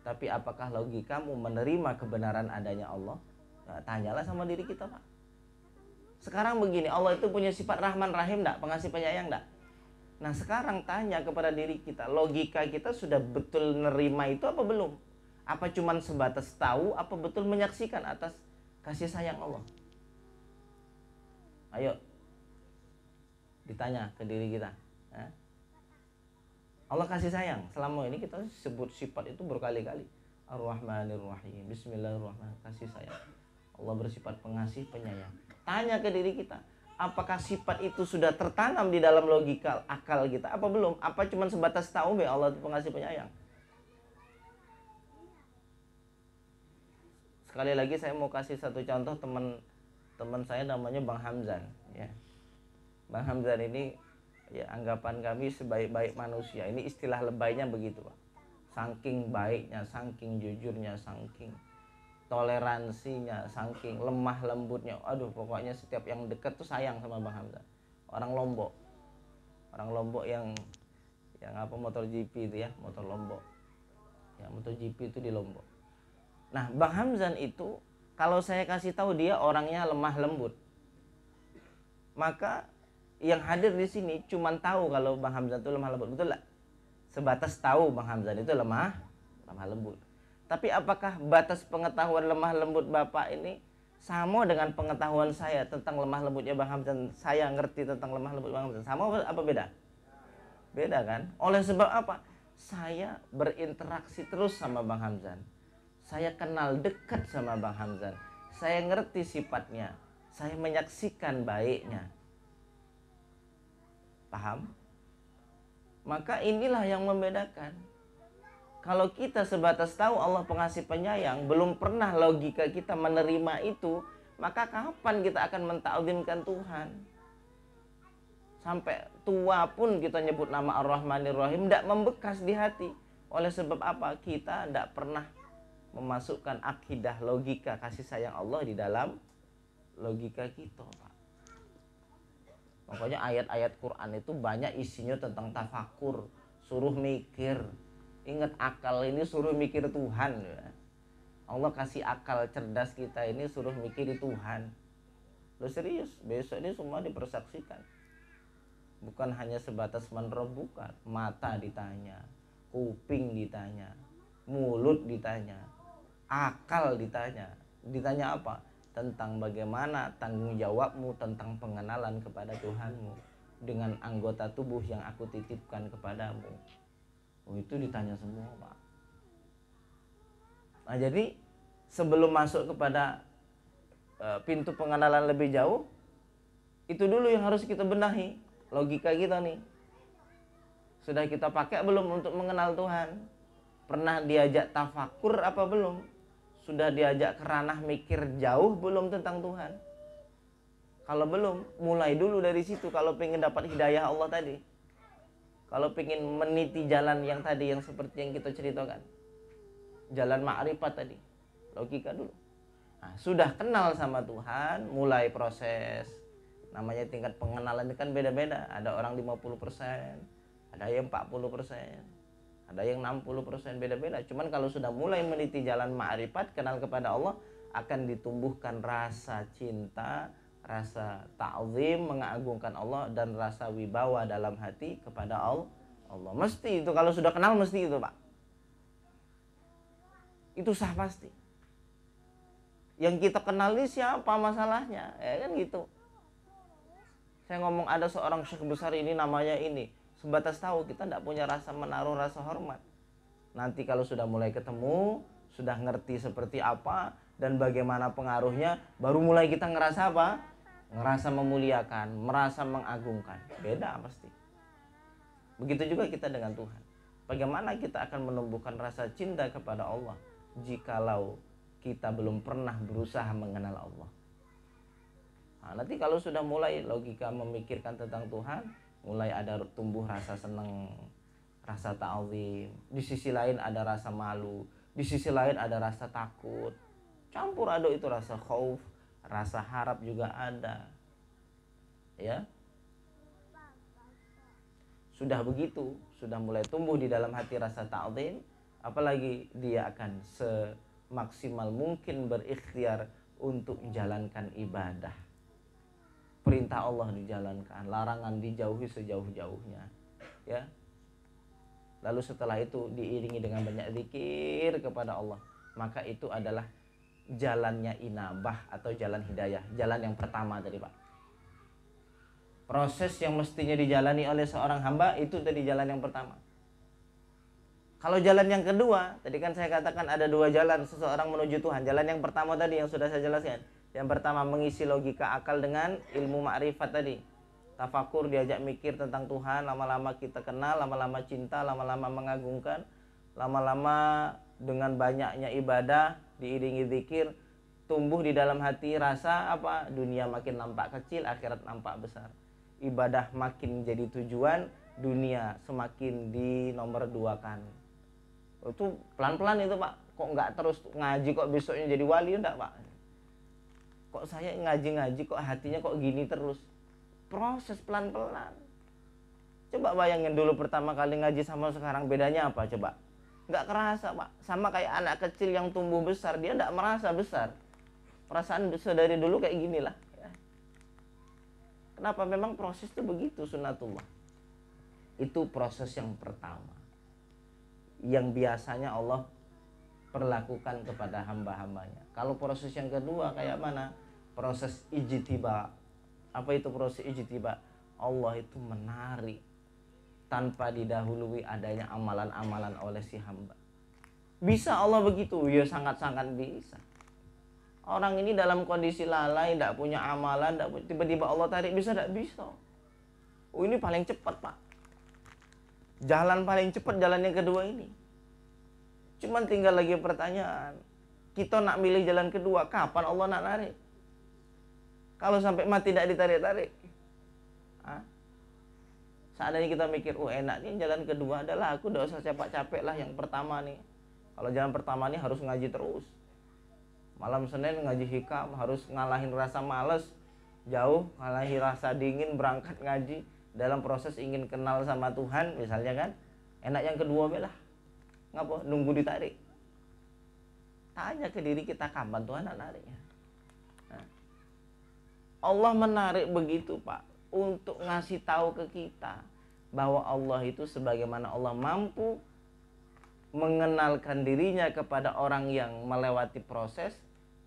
Tapi apakah logikamu menerima kebenaran adanya Allah? Nah, tanyalah sama diri kita, Pak. Sekarang begini, Allah itu punya sifat Rahman Rahim enggak? Pengasih penyayang enggak? Nah sekarang tanya kepada diri kita, logika kita sudah betul nerima itu apa belum? Apa cuman sebatas tahu, apa betul menyaksikan atas kasih sayang Allah? Ayo ditanya ke diri kita. Allah kasih sayang. Selama ini kita sebut sifat itu berkali-kali. Ar-Rahmanir Rahim. Bismillahirrahmanirrahim. Kasih sayang. Allah bersifat pengasih, penyayang. Tanya ke diri kita, apakah sifat itu sudah tertanam di dalam logika akal kita? Apa belum? Apa cuma sebatas tahu bahwa Allah itu pengasih, penyayang? Sekali lagi saya mau kasih satu contoh. Teman saya namanya Bang Hamzan, ya. Bang Hamzan ini, ya, anggapan kami sebaik-baik manusia. Ini istilah lebaynya begitu, Pak. Saking baiknya, saking jujurnya, saking toleransinya, saking lemah lembutnya. Aduh, pokoknya setiap yang dekat tuh sayang sama Bang Hamzan. Orang Lombok yang apa, motor GP itu ya, motor Lombok. Ya, motor GP itu di Lombok. Nah, Bang Hamzan itu kalau saya kasih tahu dia orangnya lemah lembut, maka yang hadir di sini cuman tahu kalau Bang Hamzan itu lemah lembut, betul nggak? Sebatas tahu Bang Hamzan itu lemah lembut. Tapi apakah batas pengetahuan lemah lembut Bapak ini sama dengan pengetahuan saya tentang lemah lembutnya Bang Hamzan? Saya ngerti tentang lemah lembut Bang Hamzan, sama apa beda? Beda kan? Oleh sebab apa? Saya berinteraksi terus sama Bang Hamzan. Saya kenal dekat sama Bang Hamzan. Saya ngerti sifatnya. Saya menyaksikan baiknya. Paham? Maka inilah yang membedakan. Kalau kita sebatas tahu Allah pengasih penyayang, belum pernah logika kita menerima itu, maka kapan kita akan mentakzimkan Tuhan? Sampai tua pun kita nyebut nama Ar-Rahmanir Rahim, tidak membekas di hati. Oleh sebab apa? Kita tidak pernah memasukkan akidah logika kasih sayang Allah di dalam logika kita, Pak. Makanya ayat-ayat Quran itu banyak isinya tentang tafakur, suruh mikir. Ingat, akal ini suruh mikir Tuhan, ya. Allah kasih akal cerdas kita ini suruh mikir Tuhan. Loh, serius, besok ini semua dipersaksikan. Bukan hanya sebatas menerobokan, mata ditanya, kuping ditanya, mulut ditanya, akal ditanya. Ditanya apa? tentang bagaimana tanggung jawabmu tentang pengenalan kepada Tuhanmu dengan anggota tubuh yang aku titipkan kepadamu. Oh, itu ditanya semua, Pak. Nah, jadi sebelum masuk kepada pintu pengenalan lebih jauh, itu dulu yang harus kita benahi logika kita nih. Sudah kita pakai belum untuk mengenal Tuhan? Pernah diajak tafakur apa belum? Sudah diajak ke ranah mikir jauh belum tentang Tuhan? Kalau belum, mulai dulu dari situ kalau pengen dapat hidayah Allah tadi. Kalau pengen meniti jalan yang tadi, yang seperti yang kita ceritakan, jalan ma'rifat tadi, logika dulu. Nah, sudah kenal sama Tuhan, mulai proses. Namanya tingkat pengenalan itu kan beda-beda. Ada orang 50%, ada yang 40%, ada yang 60%, beda-beda. Cuman kalau sudah mulai meniti jalan ma'rifat, kenal kepada Allah, akan ditumbuhkan rasa cinta, rasa ta'zim, mengagungkan Allah, dan rasa wibawa dalam hati kepada Allah. Mesti itu, kalau sudah kenal mesti itu, Pak. Itu sah pasti. Yang kita kenal ini siapa masalahnya, ya kan gitu. Saya ngomong ada seorang syekh besar ini namanya ini, sebatas tahu, kita tidak punya rasa menaruh rasa hormat. Nanti kalau sudah mulai ketemu, sudah ngerti seperti apa dan bagaimana pengaruhnya, baru mulai kita ngerasa apa? Ngerasa memuliakan, merasa mengagungkan. Beda pasti. Begitu juga kita dengan Tuhan. Bagaimana kita akan menumbuhkan rasa cinta kepada Allah jikalau kita belum pernah berusaha mengenal Allah. Nah, nanti kalau sudah mulai logika memikirkan tentang Tuhan, mulai ada tumbuh rasa senang, rasa ta'zim. Di sisi lain ada rasa malu, di sisi lain ada rasa takut. Campur aduk itu rasa khauf, rasa harap juga ada. Ya. Sudah begitu, sudah mulai tumbuh di dalam hati rasa ta'zim, apalagi dia akan semaksimal mungkin berikhtiar untuk menjalankan ibadah. Perintah Allah dijalankan, larangan dijauhi sejauh-jauhnya, ya. Lalu setelah itu diiringi dengan banyak zikir kepada Allah, maka itu adalah jalannya inabah atau jalan hidayah, jalan yang pertama tadi, Pak. Proses yang mestinya dijalani oleh seorang hamba itu tadi jalan yang pertama. Kalau jalan yang kedua, tadi kan saya katakan ada dua jalan seseorang menuju Tuhan. Jalan yang pertama tadi yang sudah saya jelaskan. Yang pertama mengisi logika akal dengan ilmu ma'rifat tadi. Tafakur, diajak mikir tentang Tuhan, lama-lama kita kenal, lama-lama cinta, lama-lama mengagungkan, lama-lama dengan banyaknya ibadah, diiringi zikir, tumbuh di dalam hati rasa apa? Dunia makin nampak kecil, akhirat nampak besar. Ibadah makin jadi tujuan, dunia semakin dinomorduakan. Itu pelan-pelan itu, Pak. Kok nggak terus ngaji kok besoknya jadi wali, enggak, Pak? Kok saya ngaji-ngaji kok hatinya kok gini terus? Proses pelan-pelan. Coba bayangin dulu pertama kali ngaji sama sekarang, bedanya apa coba? Nggak kerasa, Pak. Sama kayak anak kecil yang tumbuh besar, dia nggak merasa besar. Perasaan dari dulu kayak gini lah, ya. Kenapa? Memang proses itu begitu, sunnatullah. Itu proses yang pertama yang biasanya Allah perlakukan kepada hamba-hambanya. Kalau proses yang kedua kayak mana? Proses ijtiba. Apa itu proses ijtiba? Allah itu menarik tanpa didahului adanya amalan-amalan oleh si hamba. Bisa Allah begitu? Ya sangat-sangat bisa. Orang ini dalam kondisi lalai, tidak punya amalan, tiba-tiba Allah tarik, bisa tidak? Bisa. Oh, ini paling cepat, Pak. Jalan paling cepat, jalan yang kedua ini. Cuman tinggal lagi pertanyaan, kita nak milih jalan kedua, kapan Allah nak narik? Kalau sampai mati tidak ditarik-tarik, seandainya kita mikir, oh enak nih jalan kedua adalah aku udah usah capek-capek lah yang pertama nih. Kalau jalan pertama nih harus ngaji terus, malam Senin ngaji hikam, harus ngalahin rasa males, jauh ngalahin rasa dingin berangkat ngaji, dalam proses ingin kenal sama Tuhan misalnya kan. Enak yang kedua belah, ngapa nunggu ditarik? Tanya ke diri kita, kapan Tuhan nariknya? Allah menarik begitu, Pak, untuk ngasih tahu ke kita bahwa Allah itu sebagaimana Allah mampu mengenalkan dirinya kepada orang yang melewati proses,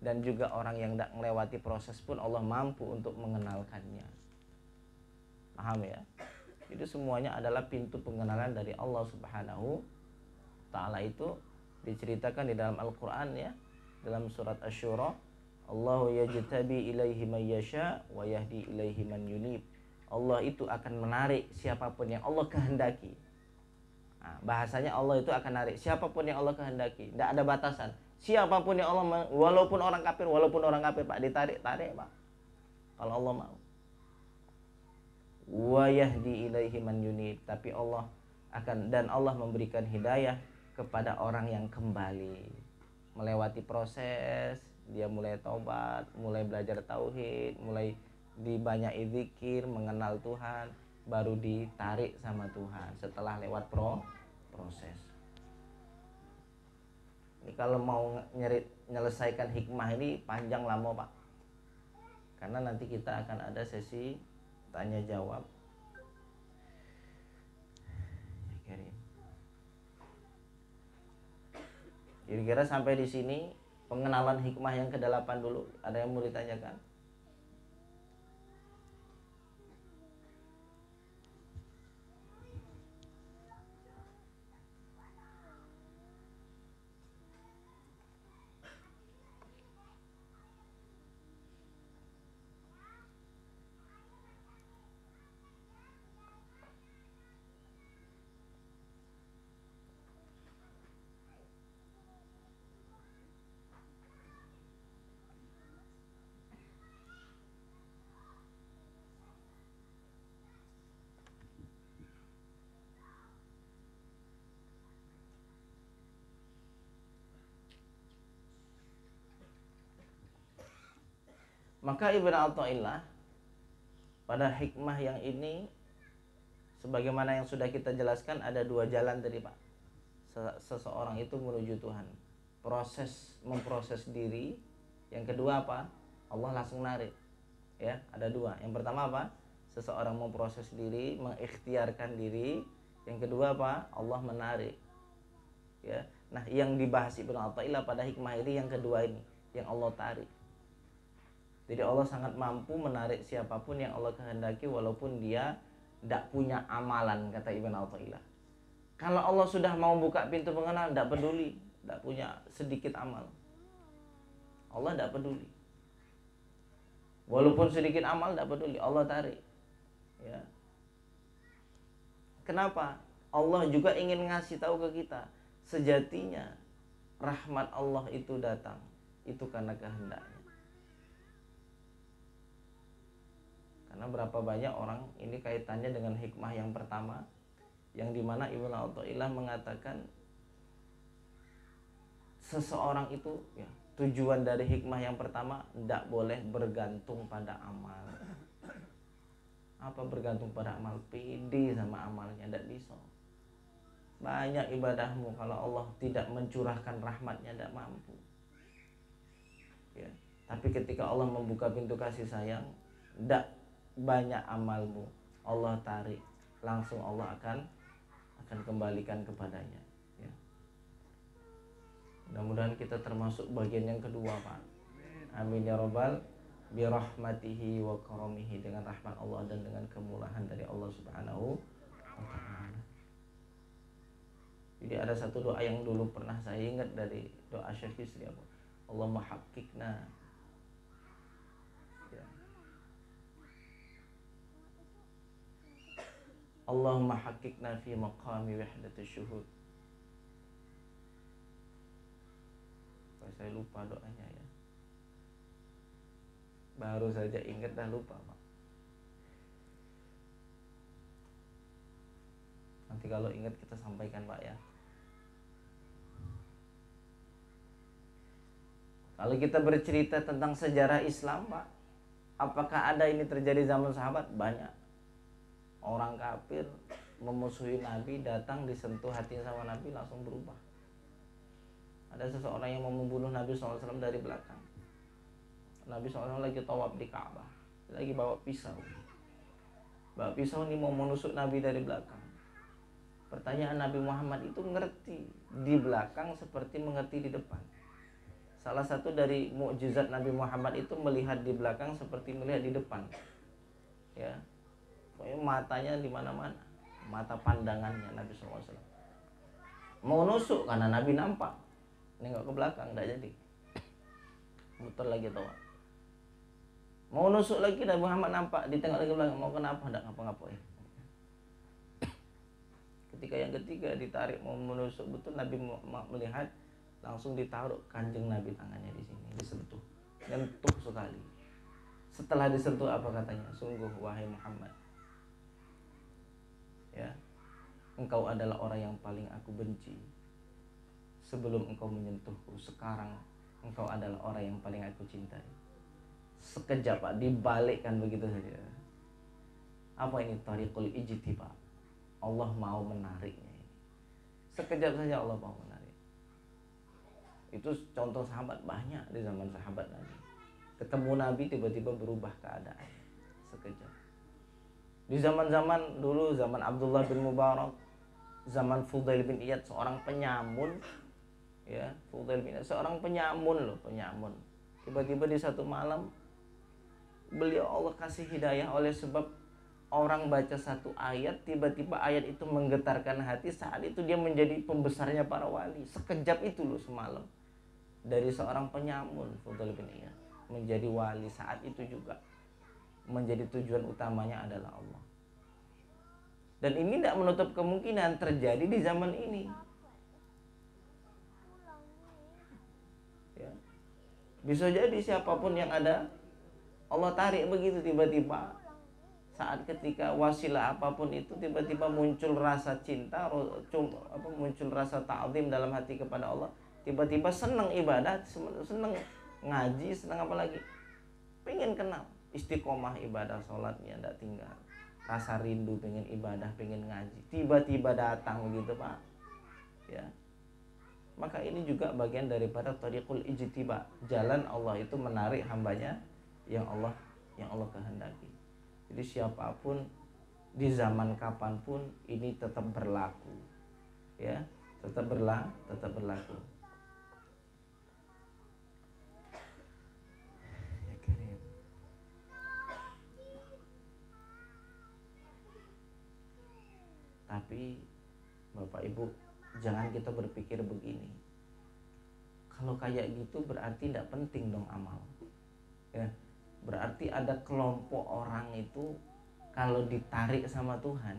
dan juga orang yang tidak melewati proses pun Allah mampu untuk mengenalkannya. Paham ya? Itu semuanya adalah pintu pengenalan dari Allah Subhanahu Ta'ala. Itu diceritakan di dalam Al-Quran ya, dalam surat Asy-Syura, Allahu yajtabi ilaihi man yasha wa yahdi ilaihi man yunib. Allah itu akan menarik siapapun yang Allah kehendaki. Nah, bahasanya Allah itu akan menarik siapapun yang Allah kehendaki. Tidak ada batasan. Siapapun yang Allah, walaupun orang kafir Pak, ditarik Pak. Kalau Allah mau. Wa yahdi ilaihi man yunib. Tapi Allah Allah memberikan hidayah kepada orang yang kembali melewati proses, dia mulai taubat, mulai belajar tauhid, mulai dibanyak zikir, mengenal Tuhan, baru ditarik sama Tuhan setelah lewat proses. Ini kalau mau menyelesaikan hikmah ini panjang lama Pak, karena nanti kita akan ada sesi tanya jawab. Kira-kira sampai di sini pengenalan hikmah yang ke-8 dulu. Ada yang mau ditanyakan? Maka Ibnu Athaillah pada hikmah yang ini, sebagaimana yang sudah kita jelaskan, ada dua jalan tadi Pak. Seseorang itu menuju Tuhan, memproses diri. Yang kedua apa? Allah langsung narik. Ya, ada dua. Yang pertama apa? Seseorang memproses diri, mengikhtiarkan diri. Yang kedua apa? Allah menarik. Ya. Nah, yang dibahas Ibnu Athaillah pada hikmah ini yang kedua ini, yang Allah tarik. Jadi Allah sangat mampu menarik siapapun yang Allah kehendaki walaupun dia tidak punya amalan, kata Ibnu Athaillah. Kalau Allah sudah mau buka pintu pengenalan, tidak peduli, tidak punya sedikit amal. Allah tidak peduli. Walaupun sedikit amal tidak peduli, Allah tarik. Ya. Kenapa? Allah juga ingin ngasih tahu ke kita, sejatinya rahmat Allah itu datang, itu karena kehendaknya. Karena berapa banyak orang, ini kaitannya dengan hikmah yang pertama, yang dimana Ibnu Athaillah mengatakan seseorang itu ya, tujuan dari hikmah yang pertama tidak boleh bergantung pada amal. Apa bergantung pada amal? Pede sama amalnya, tidak bisa. Banyak ibadahmu, kalau Allah tidak mencurahkan rahmatnya tidak mampu. Ya. Tapi ketika Allah membuka pintu kasih sayang, tidak banyak amalmu, Allah tarik, langsung Allah akan kembalikan kepadanya. Ya. Mudah-mudahan kita termasuk bagian yang kedua Pak. Amin ya robbal birahmatihi wa karamihi, dengan rahmat Allah dan dengan kemurahan dari Allah Subhanahu wa ta'ala. Jadi ada satu doa yang dulu pernah saya ingat dari doa Syekh Isri, Allahumma haqqikna. Ya. Allahumma haqqikna fi maqami wahdatus syuhud. Saya lupa doanya ya. Baru saja ingat dah lupa Pak. Nanti kalau ingat kita sampaikan Pak ya. Kalau kita bercerita tentang sejarah Islam Pak, apakah ada ini terjadi zaman sahabat? Banyak. Orang kafir memusuhi Nabi, datang disentuh hatinya sama Nabi, langsung berubah. Ada seseorang yang mau membunuh Nabi SAW dari belakang. Nabi SAW lagi tawaf di Ka'bah, lagi bawa pisau. Bawa pisau ini mau menusuk Nabi dari belakang. Pertanyaan Nabi Muhammad itu ngerti di belakang seperti mengerti di depan. Salah satu dari mukjizat Nabi Muhammad itu melihat di belakang seperti melihat di depan. Ya. Pokoknya matanya di mana-mana. Mata pandangannya Nabi SAW. Mau nusuk karena Nabi nampak. Nengok ke belakang enggak jadi. Muter lagi tahu. Mau nusuk lagi Nabi Muhammad nampak, ditengok lagi ke belakang, mau kenapa? Enggak ngapa-ngapain. Ketika yang ketiga ditarik mau menusuk betul, Nabi melihat, langsung ditaruh kanjeng Nabi tangannya di sini, disentuh, nyentuh sekali. Setelah disentuh apa katanya? Sungguh wahai Muhammad, ya, engkau adalah orang yang paling aku benci. Sebelum engkau menyentuhku, sekarang engkau adalah orang yang paling aku cintai. Sekejap Pak, dibalikkan begitu saja. Apa ini? Tariqul ijtiba. Allah mau menariknya ini. Sekejap saja Allah mau menarik. Itu contoh sahabat banyak di zaman sahabat Nabi. Ketemu Nabi tiba-tiba berubah keadaan sekejap. Di zaman-zaman dulu, zaman Abdullah bin Mubarak, zaman Fudail bin Iyad, seorang penyamun, ya, Fudail bin Iyad, seorang penyamun loh, penyamun. Tiba-tiba di satu malam beliau Allah kasih hidayah oleh sebab orang baca satu ayat, tiba-tiba ayat itu menggetarkan hati. Saat itu dia menjadi pembesarnya para wali. Sekejap itu loh semalam. Dari seorang penyamun Fudail bin Iyad menjadi wali saat itu juga. Menjadi tujuan utamanya adalah Allah. Dan ini tidak menutup kemungkinan terjadi di zaman ini. Ya. Bisa jadi siapapun yang ada, Allah tarik begitu tiba-tiba. Saat ketika wasilah apapun itu tiba-tiba muncul rasa cinta, muncul rasa ta'zim dalam hati kepada Allah, tiba-tiba senang ibadah, senang ngaji, senang apa lagi, pengen kenal, istiqomah ibadah, sholatnya tidak tinggal, rasa rindu pengen ibadah, pengen ngaji, tiba-tiba datang begitu Pak, ya. Maka ini juga bagian daripada tariqul ijtiba, jalan Allah itu menarik hambanya yang Allah kehendaki. Jadi siapapun di zaman kapanpun ini tetap berlaku, ya, tetap berlaku. Tapi Bapak Ibu, jangan kita berpikir begini. Kalau kayak gitu berarti tidak penting dong amal, ya. Berarti ada kelompok orang itu kalau ditarik sama Tuhan,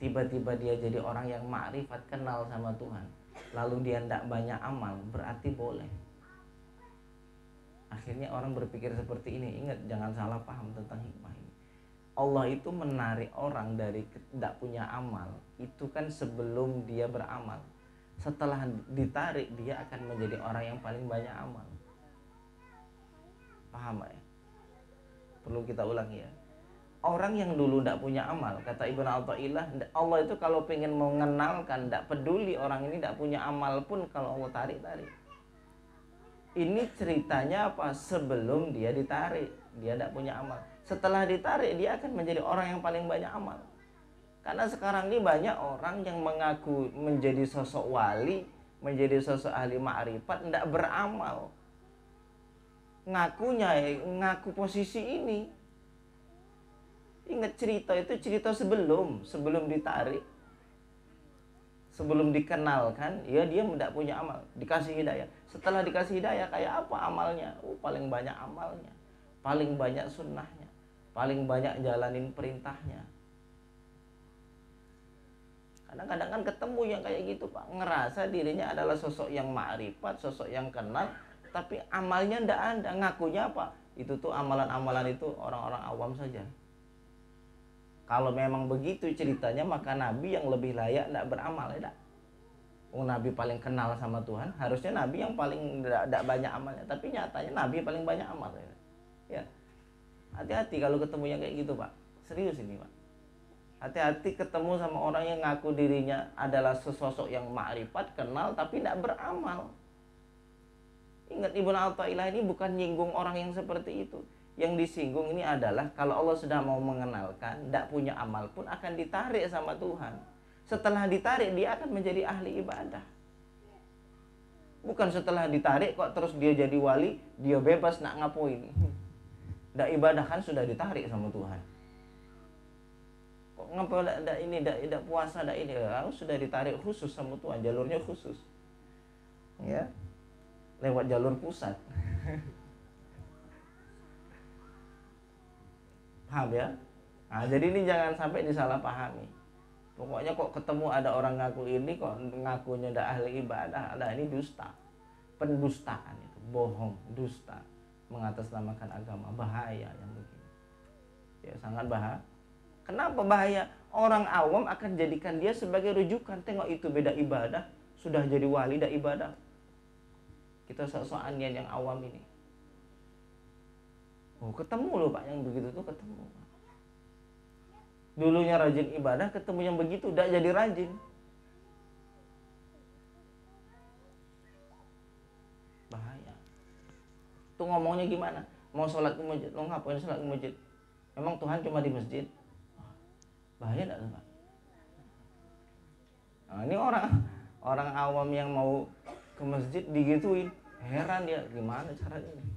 tiba-tiba dia jadi orang yang makrifat, kenal sama Tuhan, lalu dia tidak banyak amal, berarti boleh. Akhirnya orang berpikir seperti ini. Ingat, jangan salah paham tentang hikmah ini. Allah itu menarik orang dari tidak punya amal itu kan sebelum dia beramal. Setelah ditarik dia akan menjadi orang yang paling banyak amal. Paham ya? Perlu kita ulangi ya. Orang yang dulu tidak punya amal, kata Ibnu Athaillah, Allah itu kalau pengen mengenalkan, tidak peduli orang ini tidak punya amal pun, kalau Allah tarik. Ini ceritanya apa? Sebelum dia ditarik, dia tidak punya amal. Setelah ditarik, dia akan menjadi orang yang paling banyak amal. Karena sekarang ini banyak orang yang mengaku menjadi sosok wali, menjadi sosok ahli ma'rifat, tidak beramal. Ngaku posisi ini. Ingat cerita itu cerita sebelum ditarik, sebelum dikenalkan, ya dia tidak punya amal, dikasih hidayah. Setelah dikasih hidayah, kayak apa amalnya? Paling banyak amalnya, paling banyak sunnahnya, paling banyak jalanin perintahnya. Kadang-kadang kan ketemu yang kayak gitu Pak, ngerasa dirinya adalah sosok yang ma'rifat, sosok yang kenal, tapi amalnya tidak ada. Ngakunya apa? Itu tuh amalan-amalan itu orang-orang awam saja. Kalau memang begitu ceritanya, maka Nabi yang lebih layak tidak beramal, ya tak? Nabi paling kenal sama Tuhan, harusnya Nabi yang paling tidak banyak amalnya, tapi nyatanya Nabi paling banyak amal, ya. Hati-hati kalau ketemu yang kayak gitu Pak, serius ini Pak. Hati-hati ketemu sama orang yang ngaku dirinya adalah sesosok yang ma'rifat, kenal, tapi tidak beramal. Ingat, Ibnu Athaillah ini bukan nyinggung orang yang seperti itu. Yang disinggung ini adalah kalau Allah sudah mau mengenalkan, tidak punya amal pun akan ditarik sama Tuhan. Setelah ditarik, dia akan menjadi ahli ibadah. Bukan setelah ditarik kok terus dia jadi wali, dia bebas nak ngapain. Dak ibadah kan sudah ditarik sama Tuhan. Kok ngapa dak ini dak puasa dak ini, sudah ditarik khusus sama Tuhan, jalurnya khusus. Ya. Lewat jalur pusat. Paham ya? Nah, jadi ini jangan sampai disalahpahami. Pokoknya kok ketemu ada orang ngaku ini kok ngakunya ndak ahli ibadah, ada ini dusta. Pendustaan itu, bohong, dusta, mengatasnamakan agama, bahaya yang begini. Ya sangat bahaya. Kenapa bahaya? Orang awam akan jadikan dia sebagai rujukan. Tengok itu beda ibadah, sudah jadi wali dak ibadah. Kita sok-sokan yang awam ini. Oh, ketemu loh Pak yang begitu tuh ketemu. Dulunya rajin ibadah, ketemu yang begitu udah jadi rajin. Bahaya. Tuh ngomongnya gimana? Mau sholat ke masjid, lo ngapain sholat ke masjid? Memang Tuhan cuma di masjid? Bahaya enggak tuh Pak? Nah, ini orang awam yang mau ke masjid digituin, heran dia, gimana caranya ini?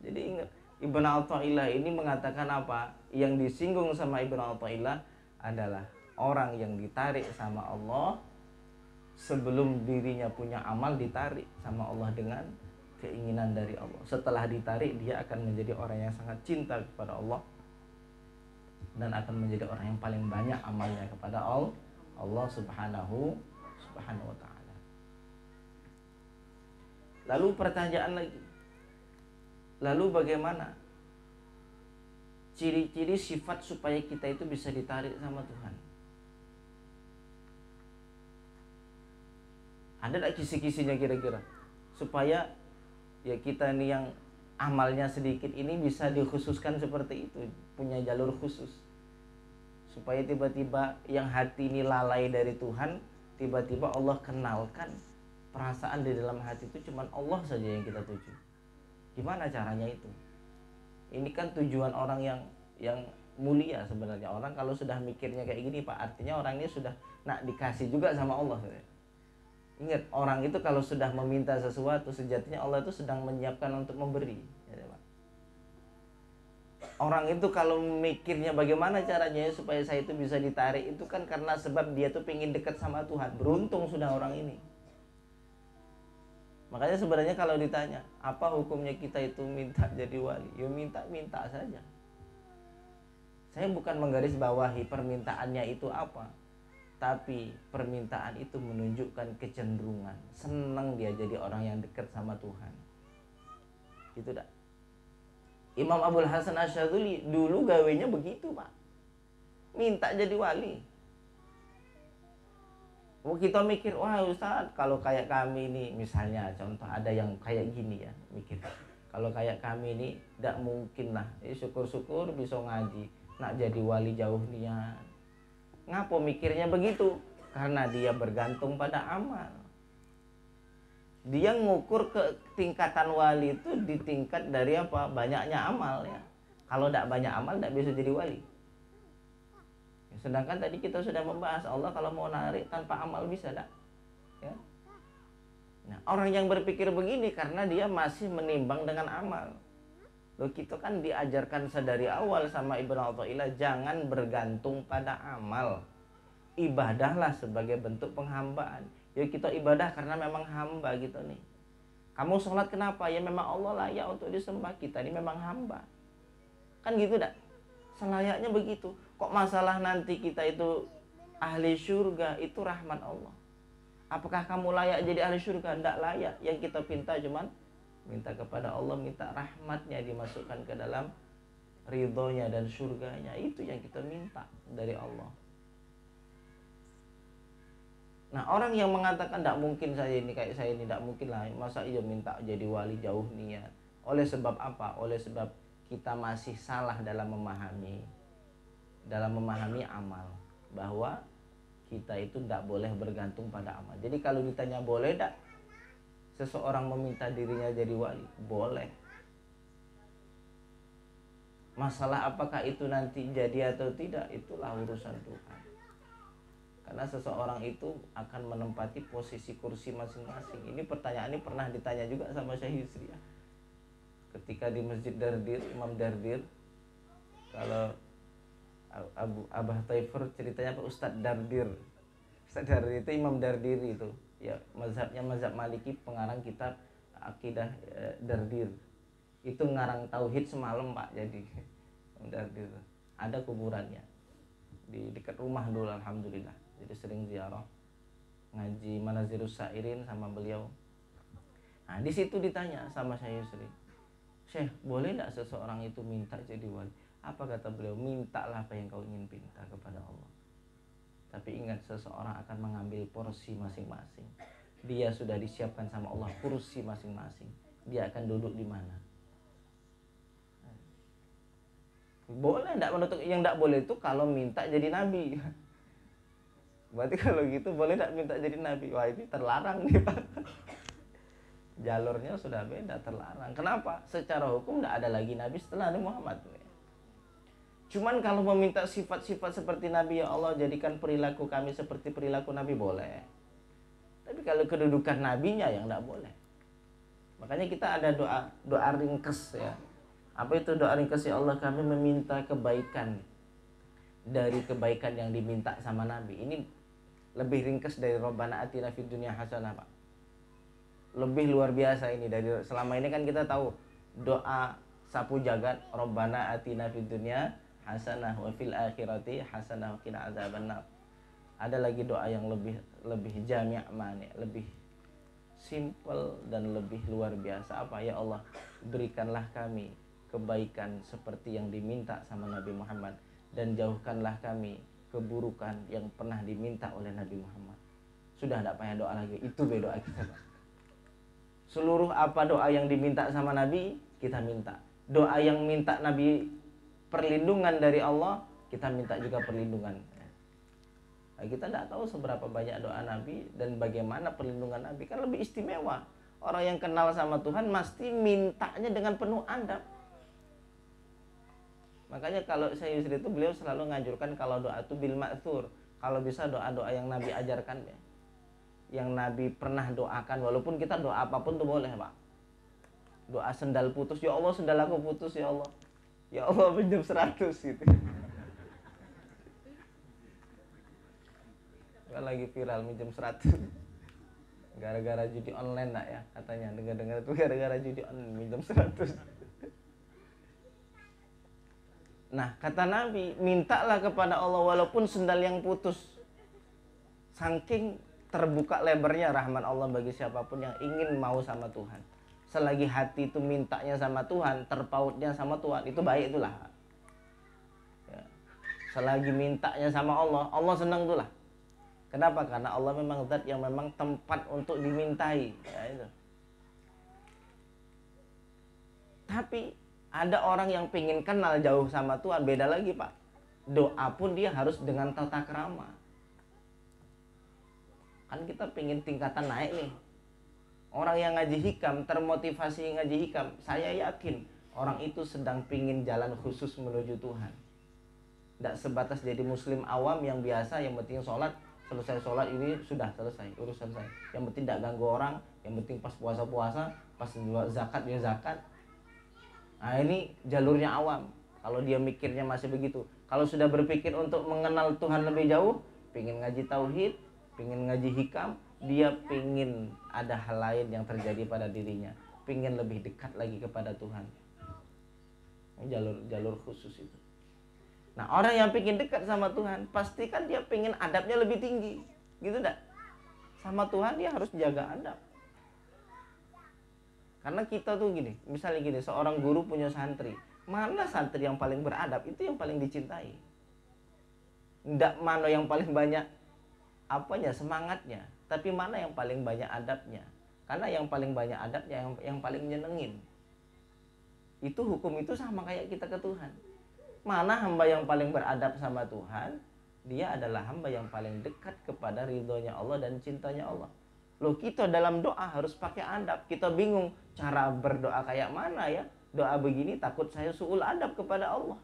Jadi ingat, Ibn Athaillah ini mengatakan apa? Yang disinggung sama Ibn Athaillah adalah orang yang ditarik sama Allah sebelum dirinya punya amal, ditarik sama Allah dengan keinginan dari Allah. Setelah ditarik, dia akan menjadi orang yang sangat cinta kepada Allah dan akan menjadi orang yang paling banyak amalnya kepada Allah Subhanahu wa ta'ala. Lalu pertanyaan lagi, lalu bagaimana ciri-ciri sifat supaya kita itu bisa ditarik sama Tuhan? Ada tak kisi-kisinya kira-kira supaya ya kita ini yang amalnya sedikit ini bisa dikhususkan seperti itu, punya jalur khusus, supaya tiba-tiba yang hati ini lalai dari Tuhan, tiba-tiba Allah kenalkan perasaan di dalam hati itu cuman Allah saja yang kita tuju. Gimana caranya itu? Ini kan tujuan orang yang mulia sebenarnya. Orang kalau sudah mikirnya kayak gini Pak, artinya orang ini sudah nak dikasih juga sama Allah. Ingat, orang itu kalau sudah meminta sesuatu, sejatinya Allah itu sedang menyiapkan untuk memberi. Orang itu kalau mikirnya bagaimana caranya supaya saya itu bisa ditarik, itu kan karena sebab dia tuh pengen dekat sama Tuhan. Beruntung sudah orang ini. Makanya sebenarnya kalau ditanya apa hukumnya kita itu minta jadi wali, ya minta saja. Saya bukan menggarisbawahi permintaannya itu apa, tapi permintaan itu menunjukkan kecenderungan senang dia jadi orang yang dekat sama Tuhan. Gitu dah. Imam Abul Hasan Asyadzuli dulu gawenya begitu Pak, minta jadi wali. Oh, kita mikir, wah Ustaz, kalau kayak kami ini, misalnya contoh ada yang kayak gini ya, mikir, kalau kayak kami ini tidak mungkin lah, syukur-syukur bisa ngaji, nak jadi wali jauh niat. Ngapa mikirnya begitu? Karena dia bergantung pada amal. Dia ngukur ke tingkatan wali itu di tingkat dari apa? Banyaknya amal ya. Kalau tidak banyak amal tidak bisa jadi wali. Sedangkan tadi kita sudah membahas Allah kalau mau narik tanpa amal bisa tak? Ya. Nah, orang yang berpikir begini karena dia masih menimbang dengan amal. Loh, kita kan diajarkan sedari awal sama Ibnu Athaillah jangan bergantung pada amal. Ibadahlah sebagai bentuk penghambaan. Ya kita ibadah karena memang hamba gitu nih. Kamu sholat kenapa? Ya memang Allah layak untuk disembah, kita ini memang hamba. Kan gitu dak? Selayaknya begitu. Kok masalah nanti kita itu ahli surga, itu rahmat Allah. Apakah kamu layak jadi ahli surga? Tidak layak. Yang kita pinta cuman minta kepada Allah, minta rahmatnya dimasukkan ke dalam ridhonya dan surganya. Itu yang kita minta dari Allah. Nah, orang yang mengatakan tidak mungkin saya ini kayak saya ini, tidak mungkin lah, masa iya minta jadi wali jauh niat. Oleh sebab apa? Oleh sebab kita masih salah dalam memahami amal, bahwa kita itu tidak boleh bergantung pada amal. Jadi kalau ditanya boleh tidak seseorang meminta dirinya jadi wali? Boleh. Masalah apakah itu nanti jadi atau tidak, itulah urusan Tuhan. Karena seseorang itu akan menempati posisi kursi masing-masing. Ini pertanyaan ini pernah ditanya juga sama Syekh Yusri ya. Ketika di Masjid Dardir, Imam Dardir, kalau Abah Taifur ceritanya apa, Ustadz Dardir. Ustadz Dardir itu Imam Dardir itu. Ya, mazhabnya mazhab Maliki, pengarang kitab Akidah Dardir. Itu ngarang tauhid semalam Pak, jadi Dardir. Ada kuburannya di dekat rumah dulu, alhamdulillah. Jadi sering ziarah, ngaji Manazirus Sairin sama beliau. Nah, di situ ditanya sama Syekh Yusri, Syekh, boleh tidak seseorang itu minta jadi wali? Apa kata beliau? Mintalah apa yang kau ingin minta kepada Allah. Tapi ingat, seseorang akan mengambil porsi masing-masing. Dia sudah disiapkan sama Allah kursi masing-masing. Dia akan duduk di mana? Boleh tidak menutup? Yang tidak boleh itu kalau minta jadi nabi. Berarti kalau gitu boleh tidak minta jadi nabi? Wah, ini terlarang nih Pak. Jalurnya sudah beda, terlarang. Kenapa? Secara hukum tidak ada lagi nabi setelah Nabi Muhammad. Cuman kalau meminta sifat-sifat seperti Nabi, ya Allah jadikan perilaku kami seperti perilaku Nabi, boleh. Tapi kalau kedudukan nabinya yang tidak boleh. Makanya kita ada doa ringkes ya. Apa itu doa ringkes? Ya Allah, kami meminta kebaikan dari kebaikan yang diminta sama Nabi. Ini lebih ringkes dari Rabbana atina fid dunya hasanah Pak. Lebih luar biasa ini. Dari selama ini kan kita tahu doa sapu jagat, Rabbana atina fid dunya hasanah wa fil akhirati hasanah wa qina adzabannar. Ada lagi doa yang lebih jami' mani, lebih simple dan lebih luar biasa. Apa? Ya Allah, berikanlah kami kebaikan seperti yang diminta sama Nabi Muhammad, dan jauhkanlah kami keburukan yang pernah diminta oleh Nabi Muhammad. Sudah tidak payah doa lagi. Itu doa kita Pak. Seluruh apa doa yang diminta sama Nabi kita minta. Doa yang minta Nabi perlindungan dari Allah, kita minta juga perlindungan. Nah, kita tidak tahu seberapa banyak doa Nabi dan bagaimana perlindungan Nabi. Kan lebih istimewa. Orang yang kenal sama Tuhan mesti mintanya dengan penuh adab. Makanya kalau saya Yusri itu, beliau selalu ngajurkan kalau doa itu bil ma'thur. Kalau bisa doa-doa yang Nabi ajarkan ya. Yang Nabi pernah doakan, walaupun kita doa apapun tuh boleh Pak. Doa sendal putus, ya Allah sendal aku putus ya Allah. Ya Allah pinjam 100 gitu. Kan lagi viral minjem 100. Gara-gara judi online nak ya katanya. Dengar-dengar itu gara-gara judi online minjem 100. Nah, kata Nabi, mintalah kepada Allah walaupun sendal yang putus. Saking terbuka lebarnya rahmat Allah bagi siapapun yang ingin mau sama Tuhan. Selagi hati itu mintanya sama Tuhan, terpautnya sama Tuhan, itu baik itulah. Ya. Selagi mintanya sama Allah, Allah senang itulah. Kenapa? Karena Allah memang zat yang memang tempat untuk dimintai. Ya, itu. Tapi ada orang yang pengen kenal jauh sama Tuhan, beda lagi Pak. Doa pun dia harus dengan tata krama. Kan kita pengen tingkatan naik nih. Orang yang ngaji hikam, termotivasi ngaji hikam, saya yakin orang itu sedang pingin jalan khusus menuju Tuhan. Tidak sebatas jadi muslim awam yang biasa, yang penting sholat, selesai sholat ini sudah selesai urusan saya. Yang penting tidak ganggu orang, yang penting pas puasa-puasa, pas zakat ya zakat. Nah ini jalurnya awam. Kalau dia mikirnya masih begitu. Kalau sudah berpikir untuk mengenal Tuhan lebih jauh, pingin ngaji tauhid, pingin ngaji hikam, dia pingin ada hal lain yang terjadi pada dirinya, pingin lebih dekat lagi kepada Tuhan. Ini jalur khusus itu. Nah, orang yang pingin dekat sama Tuhan, pasti kan dia pingin adabnya lebih tinggi, gitu enggak? Sama Tuhan dia harus jaga adab. Karena kita tuh gini, misalnya gini, seorang guru punya santri, mana santri yang paling beradab, itu yang paling dicintai. Enggak mana yang paling banyak apanya, semangatnya, tapi mana yang paling banyak adabnya. Karena yang paling banyak adabnya yang paling nyenengin. Itu hukum itu sama kayak kita ke Tuhan. Mana hamba yang paling beradab sama Tuhan, dia adalah hamba yang paling dekat kepada ridhonya Allah dan cintanya Allah. Loh, kita dalam doa harus pakai adab. Kita bingung cara berdoa kayak mana ya. Doa begini takut saya suul adab kepada Allah.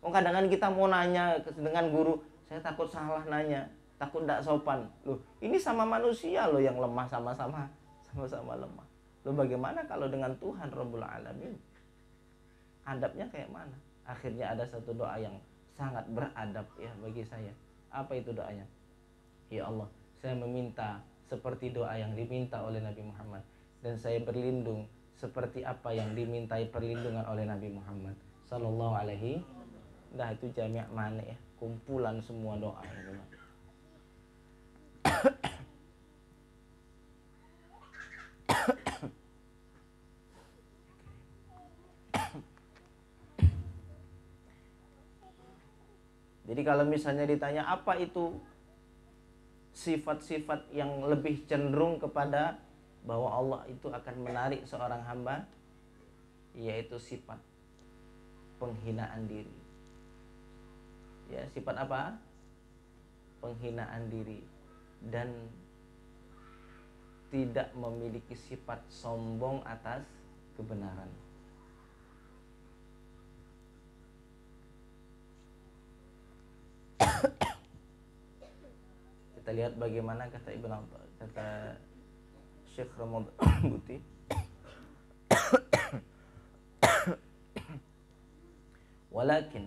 Kadang-kadang kita mau nanya dengan guru, saya takut salah nanya. takut tidak sopan. Loh, ini sama manusia loh yang lemah, sama-sama lemah. Loh, bagaimana kalau dengan Tuhan Rabbul Alamin? Adabnya kayak mana? Akhirnya ada satu doa yang sangat beradab ya bagi saya. Apa itu doanya? Ya Allah, saya meminta seperti doa yang diminta oleh Nabi Muhammad, dan saya berlindung seperti apa yang dimintai perlindungan oleh Nabi Muhammad Sallallahu Alaihi. Nah, itu jami' mana ya, kumpulan semua doa itu. Jadi kalau misalnya ditanya apa itu sifat-sifat yang lebih cenderung kepada bahwa Allah itu akan menarik seorang hamba, yaitu sifat penghinaan diri. Ya, sifat apa? Penghinaan diri, dan tidak memiliki sifat sombong atas kebenaran. Kita lihat bagaimana kata Syekh Ramadan Buti. Walakin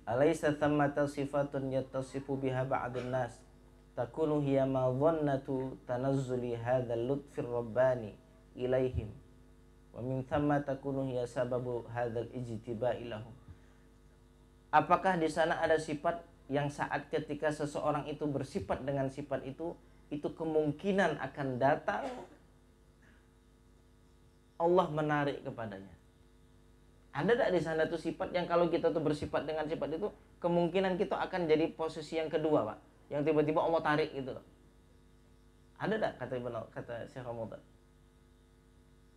alaysa thammata sifatun yattasifu biha ba'dun nas takunu hiya ma dhannatu tanazzuli hadzal lutfir rabbani ilaihim wa min thamma takunu hiya sababu hadzal ijtiba'i lahum. Apakah di sana ada sifat yang saat ketika seseorang itu bersifat dengan sifat itu kemungkinan akan datang Allah menarik kepadanya? Ada tak di sana tuh sifat yang kalau kita tuh bersifat dengan sifat itu kemungkinan kita akan jadi posisi yang kedua, Pak, yang tiba-tiba Allah tarik gitu loh? Ada tak kata Syekh Ramadan?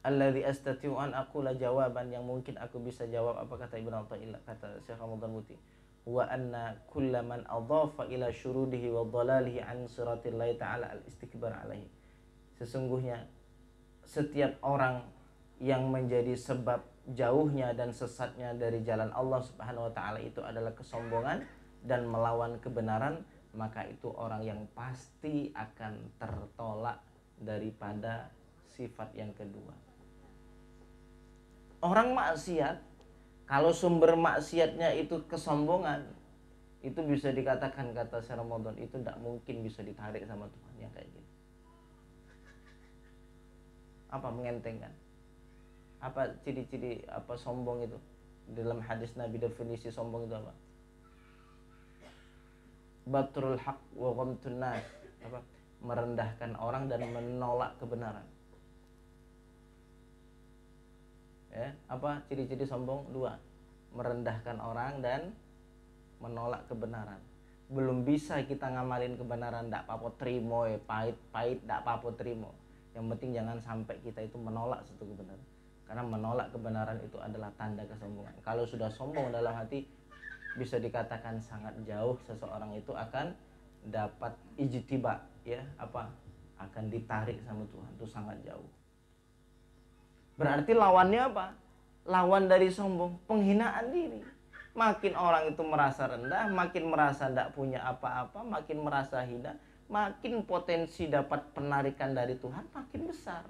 Alladzi astati'u an aqula jawaban, yang mungkin aku bisa jawab. Apa kata Ibnu Athaillah, kata Syekh Ramadan Muti, wa anna kullaman adhafa ila syurudihi wa dhalalihi an siratillahi ta'ala al-istikbar alaihi. Sesungguhnya setiap orang yang menjadi sebab jauhnya dan sesatnya dari jalan Allah Subhanahu wa taala itu adalah kesombongan dan melawan kebenaran, maka itu orang yang pasti akan tertolak daripada sifat yang kedua. Orang maksiat, kalau sumber maksiatnya itu kesombongan, itu bisa dikatakan kata Syekh Ramadan itu tidak mungkin bisa ditarik sama Tuhan yang kayak gitu. Apa mengentengkan? Apa ciri-ciri apa sombong itu? Dalam hadis Nabi definisi sombong itu apa? Batrul haq wa ghamtun nas. Apa? Merendahkan orang dan menolak kebenaran. Ya, apa ciri-ciri sombong? Dua. Merendahkan orang dan menolak kebenaran. Belum bisa kita ngamalin kebenaran, ndak apa-apa terima, pahit-pahit ndak apa-apa terima. Yang penting jangan sampai kita itu menolak satu kebenaran. Karena menolak kebenaran itu adalah tanda kesombongan. Kalau sudah sombong dalam hati, bisa dikatakan sangat jauh seseorang itu akan dapat ijtiba, ya, apa? Akan ditarik sama Tuhan, itu sangat jauh. Berarti lawannya apa? Lawan dari sombong, penghinaan diri. Makin orang itu merasa rendah, makin merasa tidak punya apa-apa, makin merasa hina, makin potensi dapat penarikan dari Tuhan makin besar.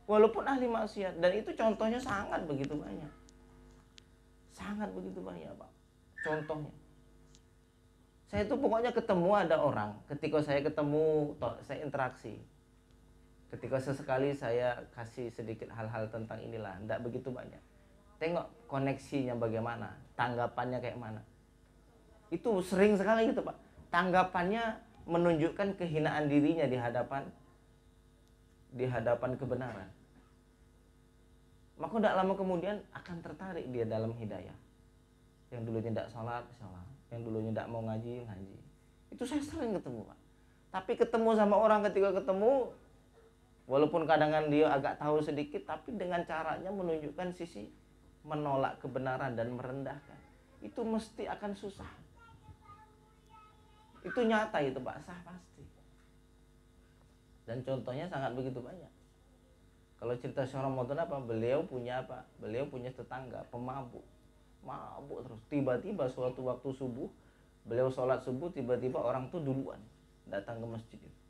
Walaupun ahli maksiat, dan itu contohnya sangat begitu banyak. Sangat begitu banyak, Pak. Contohnya. Saya itu pokoknya ketemu ada orang, ketika saya ketemu, saya interaksi. Ketika sesekali saya kasih sedikit hal-hal tentang inilah, tidak begitu banyak. Tengok koneksinya bagaimana, tanggapannya kayak mana. Itu sering sekali gitu, Pak. Tanggapannya menunjukkan kehinaan dirinya di hadapan kebenaran. Maka tidak lama kemudian akan tertarik dia dalam hidayah. Yang dulunya tidak sholat, yang dulunya tidak mau ngaji. Itu saya sering ketemu, Pak. Tapi ketemu sama orang, ketika ketemu, walaupun kadang-kadang dia agak tahu sedikit, tapi dengan caranya menunjukkan sisi menolak kebenaran dan merendahkan. Itu mesti akan susah. Itu nyata itu, Pak, sah pasti. Dan contohnya sangat begitu banyak. Kalau cerita Syekh Ramadan apa? Beliau punya apa? Beliau punya tetangga pemabuk. Mabuk terus. Tiba-tiba suatu waktu subuh Beliau sholat subuh, tiba-tiba orang tuh duluan datang ke masjid itu.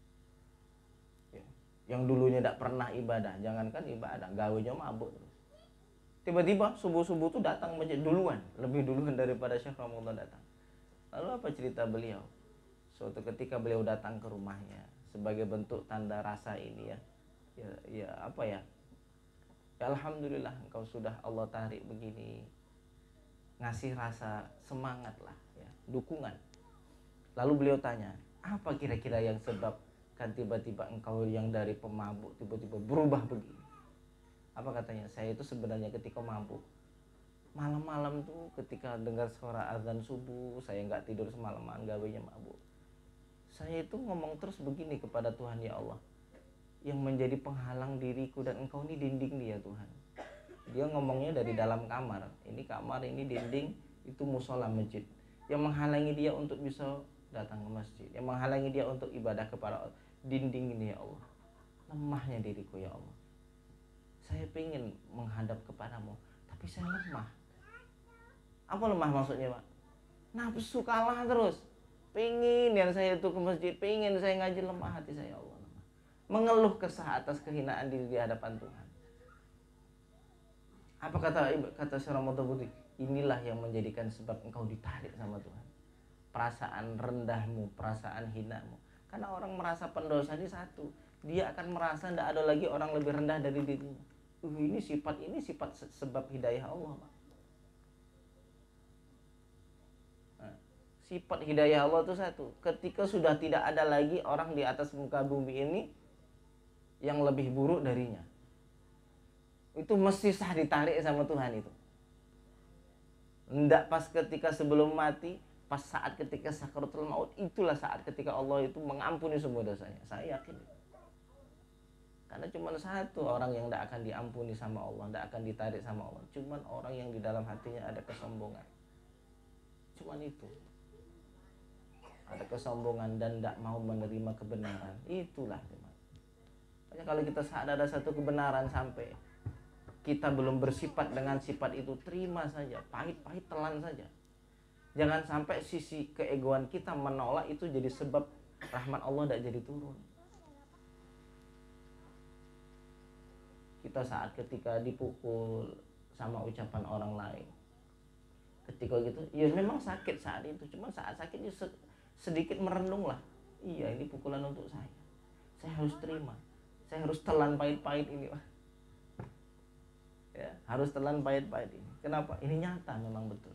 Ya. Yang dulunya tidak pernah ibadah, jangankan ibadah, gawenya mabuk terus. Tiba-tiba subuh-subuh tuh datang masjid duluan, lebih duluan daripada Syekh Ramadan datang. Lalu apa cerita beliau? Suatu ketika beliau datang ke rumahnya sebagai bentuk tanda rasa ini ya apa ya? Ya alhamdulillah engkau sudah Allah tarik begini, ngasih rasa semangat lah ya, dukungan. Lalu beliau tanya, apa kira-kira yang sebabkan tiba-tiba engkau yang dari pemabuk tiba-tiba berubah begini? Apa katanya? Saya itu sebenarnya ketika mabuk, malam-malam tuh ketika dengar suara azan subuh, saya nggak tidur semalaman, gawenya mabuk. Saya itu ngomong terus begini kepada Tuhan, ya Allah, yang menjadi penghalang diriku dan engkau ini dinding dia Tuhan. Dia ngomongnya dari dalam kamar, ini kamar, ini dinding, itu musola masjid. Yang menghalangi dia untuk bisa datang ke masjid, yang menghalangi dia untuk ibadah kepada Allah, dinding ini ya Allah. Lemahnya diriku ya Allah. Saya pengen menghadap kepadamu, tapi saya lemah. Apa lemah maksudnya Pak? Nafsu kalah terus. Pengen yang saya itu ke masjid, pengen saya ngaji, lemah hati saya Allah. Mengeluh kesah atas kehinaan diri di hadapan Tuhan. Apa kata Syekh Ramadan Buti? Inilah yang menjadikan sebab engkau ditarik sama Tuhan. Perasaan rendahmu, perasaan hinamu. Karena orang merasa pendosa ini satu, dia akan merasa tidak ada lagi orang lebih rendah dari dirinya. Ini sifat sebab hidayah Allah, Pak. Nah, sifat hidayah Allah itu satu. Ketika sudah tidak ada lagi orang di atas muka bumi ini yang lebih buruk darinya, itu mesti sah ditarik sama Tuhan itu. Tidak pas ketika sebelum mati, pas saat ketika sakaratul maut, itulah saat ketika Allah itu mengampuni semua dosanya. Saya yakin. Karena cuma satu orang yang tidak akan diampuni sama Allah, tidak akan ditarik sama Allah. Cuma orang yang di dalam hatinya ada kesombongan. Cuma itu. Ada kesombongan dan tidak mau menerima kebenaran. Itulah. Makanya kalau kita sadar ada satu kebenaran sampai kita belum bersifat dengan sifat itu, terima saja. Pahit-pahit telan saja. Jangan sampai sisi keegoan kita menolak itu jadi sebab rahmat Allah tidak jadi turun. Kita saat ketika dipukul sama ucapan orang lain, ketika gitu, ya memang sakit saat itu, cuma saat sakitnya sedikit merenung lah. Iya, ini pukulan untuk saya harus terima, saya harus telan pahit-pahit ini, Pak. Ya, harus telan pahit-pahit ini. Kenapa? Ini nyata memang betul.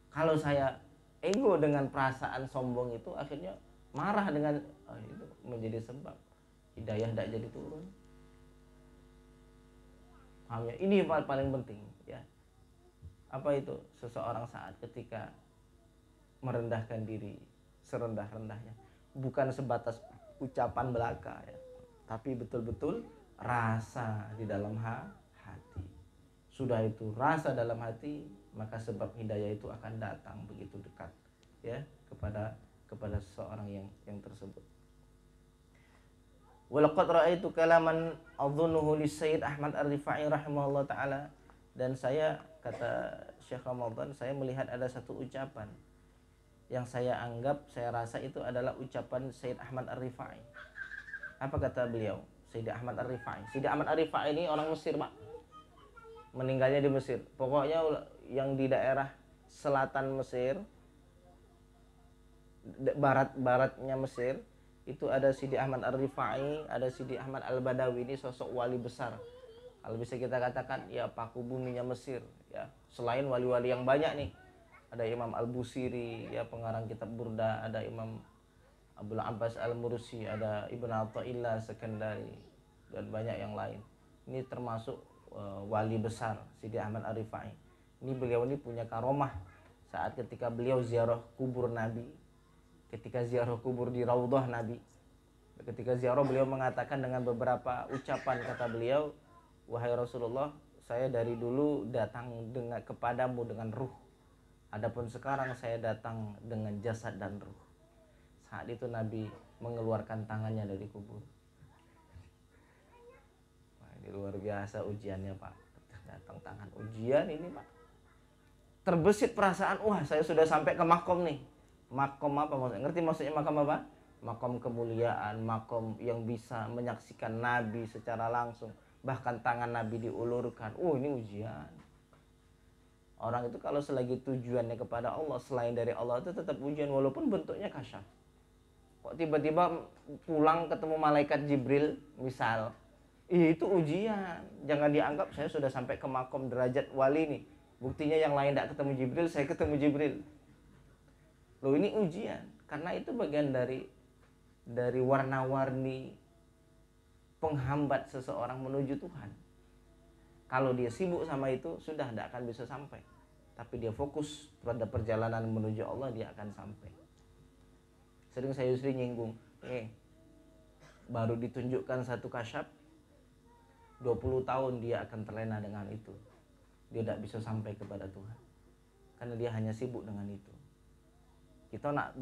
Kalau saya ego dengan perasaan sombong itu, akhirnya marah dengan itu menjadi sebab hidayah tidak jadi turun. Pahamnya? Ini yang paling penting ya. Apa itu? Seseorang saat ketika merendahkan diri serendah-rendahnya, bukan sebatas ucapan belaka ya, tapi betul-betul rasa di dalam hati. Sudah itu rasa dalam hati, maka sebab hidayah itu akan datang begitu dekat ya kepada seseorang yang tersebut. Walaqad ra'aitu kalaman adzunuhu li Sayyid Ahmad Ar-Rifai rahimahullah taala, dan saya, kata Syekh Ramadan, saya melihat ada satu ucapan yang saya rasa itu adalah ucapan Sayyid Ahmad Ar-Rifai. Apa kata beliau? Sayyid Ahmad Ar-Rifai. Sayyid Ahmad Ar-Rifai ini orang Mesir, Pak. Meninggalnya di Mesir. Pokoknya yang di daerah selatan Mesir, baratnya Mesir, itu ada Sidi Ahmad Ar-Rifai, ada Sidi Ahmad Al-Badawi. Ini sosok wali besar, kalau bisa kita katakan ya paku buminya Mesir ya. Selain wali-wali yang banyak nih, ada Imam Al-Busiri ya, pengarang kitab Burda, ada Imam Abdul Abbas Al-Mursi, ada Ibn Atha'illah Sekandari, dan banyak yang lain. Ini termasuk wali besar Sidi Ahmad Ar-Rifai. Ini beliau ini punya karomah saat ketika beliau ziarah kubur Nabi. Ketika ziarah kubur di Raudhah Nabi, ketika ziarah beliau mengatakan dengan beberapa ucapan, kata beliau, wahai Rasulullah, saya dari dulu datang kepadamu dengan ruh, adapun sekarang saya datang dengan jasad dan ruh. Saat itu Nabi mengeluarkan tangannya dari kubur. Wah, ini luar biasa ujiannya, Pak. Datang tangan ujian ini, Pak. Terbesit perasaan, wah saya sudah sampai ke makom nih. Makom apa maksudnya? Ngerti maksudnya makom apa? Makom kemuliaan, makom yang bisa menyaksikan Nabi secara langsung. Bahkan tangan Nabi diulurkan. Ini ujian. Orang itu kalau selagi tujuannya kepada Allah, selain dari Allah itu tetap ujian walaupun bentuknya kasyaf. Kok tiba-tiba pulang ketemu malaikat Jibril misal, itu ujian. Jangan dianggap saya sudah sampai ke makom derajat wali nih. Buktinya yang lain tidak ketemu Jibril, saya ketemu Jibril. Loh, ini ujian. Karena itu bagian dari warna-warni penghambat seseorang menuju Tuhan. Kalau dia sibuk sama itu, sudah tidak akan bisa sampai. Tapi dia fokus pada perjalanan menuju Allah, dia akan sampai. Sering saya nyinggung, baru ditunjukkan satu kasyaf, 20 tahun dia akan terlena dengan itu. Dia tidak bisa sampai kepada Tuhan. Karena dia hanya sibuk dengan itu. Kita nak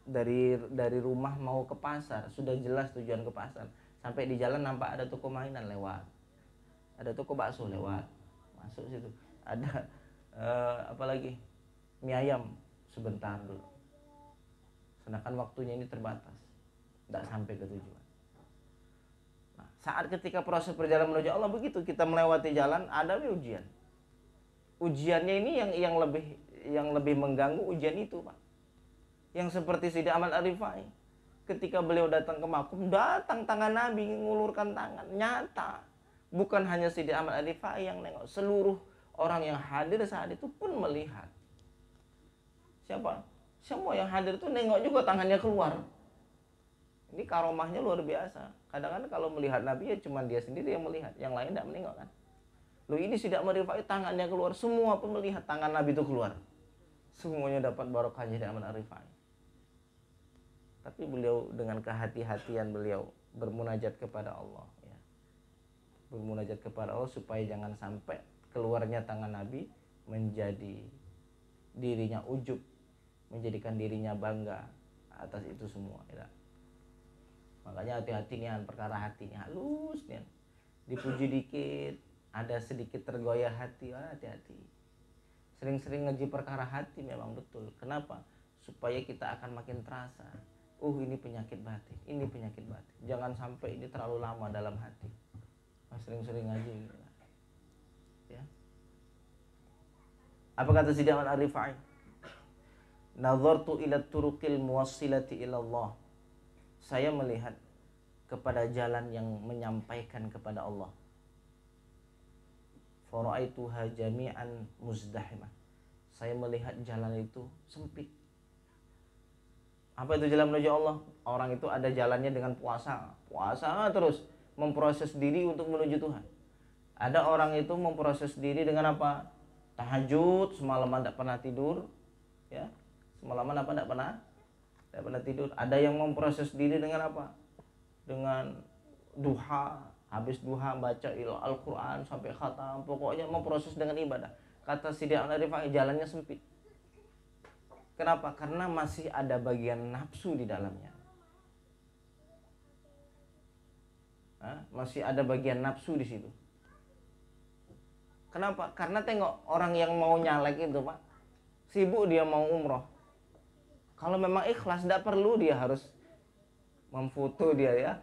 dari rumah mau ke pasar, sudah jelas tujuan ke pasar. Sampai di jalan nampak ada toko mainan lewat. Ada toko bakso lewat. Masuk situ. Ada apa lagi? Mie ayam sebentar dulu. Sedangkan waktunya ini terbatas. Tidak sampai ke tujuan. Nah, saat ketika proses perjalanan menuju Allah begitu, kita melewati jalan, ada ujian. Ujiannya ini yang lebih mengganggu ujian itu, Pak. Yang seperti Sidi Ahmad Ar-Rifai, ketika beliau datang ke makom, datang tangan Nabi ngulurkan tangan, nyata. Bukan hanya Sidi Ahmad Ar-Rifai yang nengok, seluruh orang yang hadir saat itu pun melihat. Siapa? Semua yang hadir itu nengok juga tangannya keluar. Ini karomahnya luar biasa. Kadang-kadang kalau melihat Nabi ya cuma dia sendiri yang melihat, yang lain tidak menengok kan. Loh, ini Sidi Ahmad Ar-Rifai tangannya keluar, semua pun melihat tangan Nabi itu keluar. Semuanya dapat barokahnya Sidi Ahmad Ar-Rifai. Tapi beliau dengan kehati-hatian beliau bermunajat kepada Allah, ya. Bermunajat kepada Allah supaya jangan sampai keluarnya tangan Nabi menjadi dirinya ujub, menjadikan dirinya bangga atas itu semua, ya. Makanya hati-hati nih perkara hatinya halus nih. Dipuji dikit, ada sedikit tergoyah hati, hati-hati. Sering-sering ngaji perkara hati memang betul. Kenapa? Supaya kita akan makin terasa. Ini penyakit batin, ini penyakit batin. Jangan sampai ini terlalu lama dalam hati. Sering-sering ngaji. Ya. Apa kata Sidi Ahmad Ar-Rifai? Nazartu ila turuqil muwassilati ila Allah. Saya melihat kepada jalan yang menyampaikan kepada Allah. Fara'aituha jami'an muzdahimah. Saya melihat jalan itu sempit. Apa itu jalan menuju Allah? Orang itu ada jalannya dengan puasa terus memproses diri untuk menuju Tuhan. Ada orang itu memproses diri dengan apa? Tahajud, semalaman tidak pernah tidur, ya. Semalaman tidak pernah tidur. Ada yang memproses diri dengan apa? Dengan duha, habis duha baca Al-Quran sampai khatam, pokoknya memproses dengan ibadah. Kata Sidi Ahmad Ar-Rifai, jalannya sempit. Kenapa? Karena masih ada bagian nafsu di dalamnya. Masih ada bagian nafsu di situ. Kenapa? Karena tengok orang yang mau nyalek itu, Pak, sibuk dia mau umroh. Kalau memang ikhlas, tidak perlu dia harus memfoto dia, ya.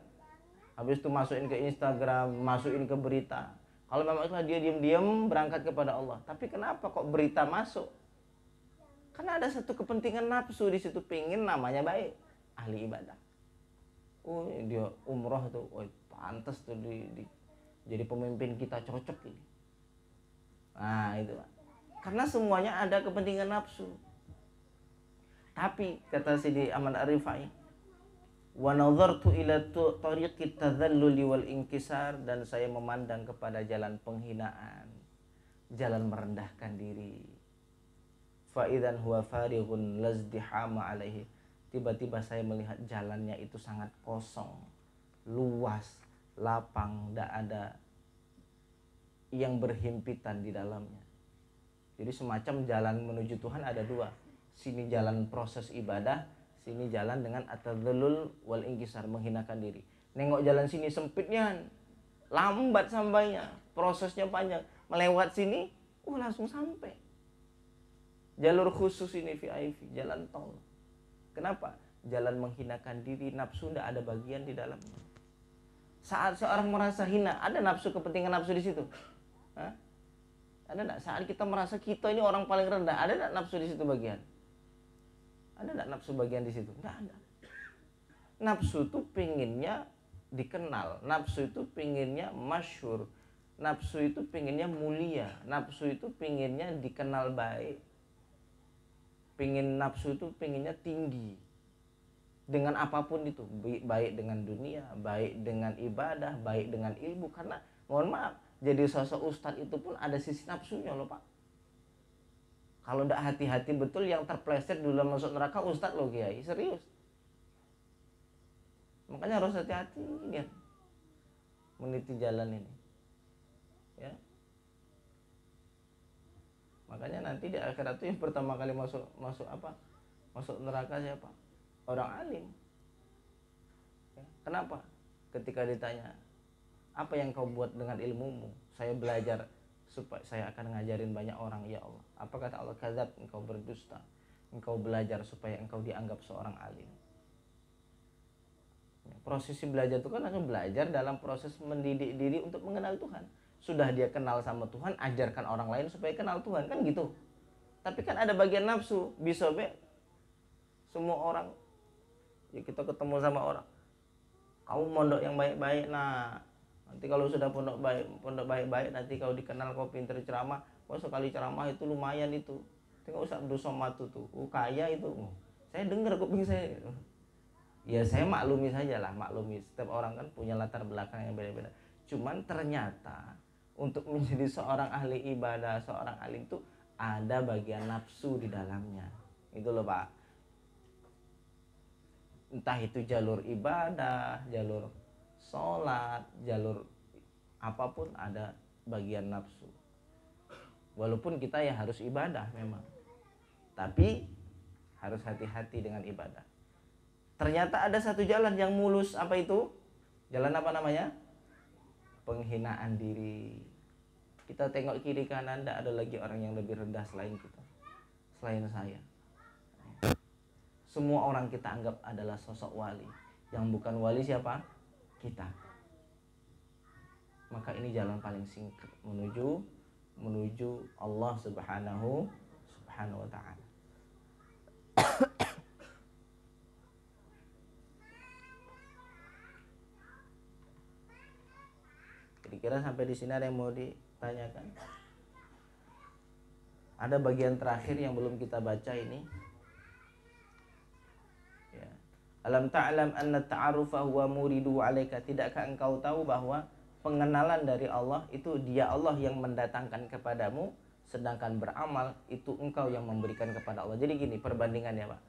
Habis itu masukin ke Instagram, masukin ke berita. Kalau memang ikhlas, dia diam-diam berangkat kepada Allah. Tapi kenapa kok berita masuk? Karena ada satu kepentingan nafsu di situ, pingin namanya baik, ahli ibadah. Dia umroh tuh, pantas tuh jadi pemimpin kita, cocok ini. Nah itu, karena semuanya ada kepentingan nafsu. Tapi kata Sidi Ahmad Ar-Rifai, wa nazartu ila tariqit tadhalluli wal inkisar, dan saya memandang kepada jalan penghinaan, jalan merendahkan diri. Fa'idan huwa farighun lazdihama alaihi. Tiba-tiba saya melihat jalannya itu sangat kosong, luas, lapang, tidak ada yang berhimpitan di dalamnya. Jadi semacam jalan menuju Tuhan ada dua. Sini jalan proses ibadah, sini jalan dengan at-tadhallul wal inkisar, menghinakan diri. Nengok jalan sini sempitnya, lambat sampainya, prosesnya panjang. Melewat sini, langsung sampai. Jalur khusus ini VIP, jalan tol. Kenapa? Jalan menghinakan diri, nafsu tidak ada bagian di dalamnya. Saat seorang merasa hina, ada nafsu, kepentingan nafsu di situ? Hah? Ada enggak? Saat kita merasa kita ini orang paling rendah, ada enggak nafsu di situ bagian? Ada enggak nafsu bagian di situ? Enggak ada. Nafsu itu pinginnya dikenal, nafsu itu pinginnya masyhur, nafsu itu pinginnya mulia, nafsu itu pinginnya dikenal baik, nafsu itu pinginnya tinggi. Dengan apapun itu, baik dengan dunia, baik dengan ibadah, baik dengan ilmu. Karena mohon maaf, jadi sosok ustadz itu pun ada sisi nafsunya loh Pak. Kalau tidak hati-hati betul, yang terpleset dulu masuk neraka ustadz loh Kiai, serius. Makanya harus hati-hati lihat meniti jalan ini, ya. Makanya nanti di akhirat itu yang pertama kali masuk neraka siapa? Orang alim. Kenapa? Ketika ditanya, apa yang kau buat dengan ilmumu? Saya belajar supaya saya akan ngajarin banyak orang. Ya Allah. Apa kata Allah? Kadzab, engkau berdusta. Engkau belajar supaya engkau dianggap seorang alim. Prosesi belajar itu kan langsung belajar dalam proses mendidik diri untuk mengenal Tuhan. Sudah dia kenal sama Tuhan, ajarkan orang lain supaya kenal Tuhan, kan gitu. Tapi kan ada bagian nafsu, bisa semua orang, ya kita ketemu sama orang, kamu mondok yang baik-baik, nah nanti kalau sudah pondok baik-baik, nanti kau dikenal kau pinter ceramah, kau sekali ceramah itu lumayan itu, tinggal usah berdosa matu tuh, kaya itu, saya dengar kuping saya. Ya saya maklumi saja lah, maklumi, setiap orang kan punya latar belakang yang beda-beda. Cuman ternyata untuk menjadi seorang ahli ibadah, seorang alim itu ada bagian nafsu di dalamnya, itu loh Pak. Entah itu jalur ibadah, jalur sholat, jalur apapun ada bagian nafsu. Walaupun kita ya harus ibadah memang, tapi harus hati-hati dengan ibadah. Ternyata ada satu jalan yang mulus, apa itu? Jalan apa namanya? Penghinaan diri. Kita tengok kiri kanan, tidak ada lagi orang yang lebih rendah selain kita, selain saya. Semua orang kita anggap adalah sosok wali. Yang bukan wali siapa? Kita. Maka ini jalan paling singkat menuju Allah Subhanahu wa ta'ala. Kira-kira sampai di sini ada yang mau ditanyakan? Ada bagian terakhir yang belum kita baca ini. Ya. Alam ta'lam anna ta'arufa huwa muridu 'alaika. Tidakkah engkau tahu bahwa pengenalan dari Allah itu Dia Allah yang mendatangkan kepadamu, sedangkan beramal itu engkau yang memberikan kepada Allah. Jadi gini perbandingannya Pak.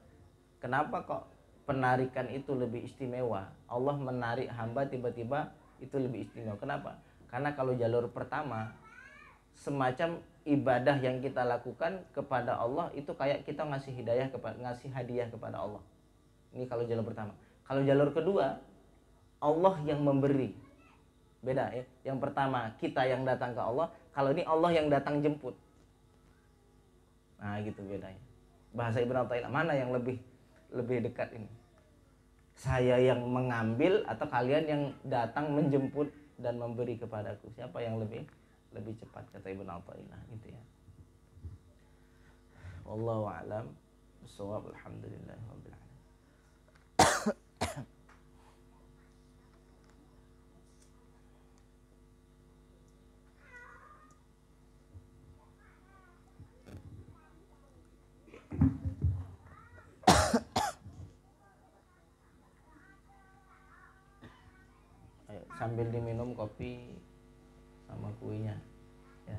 Kenapa kok penarikan itu lebih istimewa? Allah menarik hamba tiba-tiba itu lebih istimewa. Kenapa? Karena kalau jalur pertama, semacam ibadah yang kita lakukan kepada Allah itu kayak kita ngasih hadiah kepada Allah. Ini kalau jalur pertama. Kalau jalur kedua, Allah yang memberi. Beda ya. Yang pertama kita yang datang ke Allah, kalau ini Allah yang datang jemput. Nah gitu bedanya. Bahasa Ibnu Athaillah, mana yang lebih dekat ini? Saya yang mengambil atau kalian yang datang menjemput dan memberi kepadaku? Siapa yang lebih cepat, kata Ibnu Athaillah gitu ya. Wallahu a'lam bishawab. Alhamdulillahirabbil alamin. Ayo, sambil diminum kopi sama kuenya ya.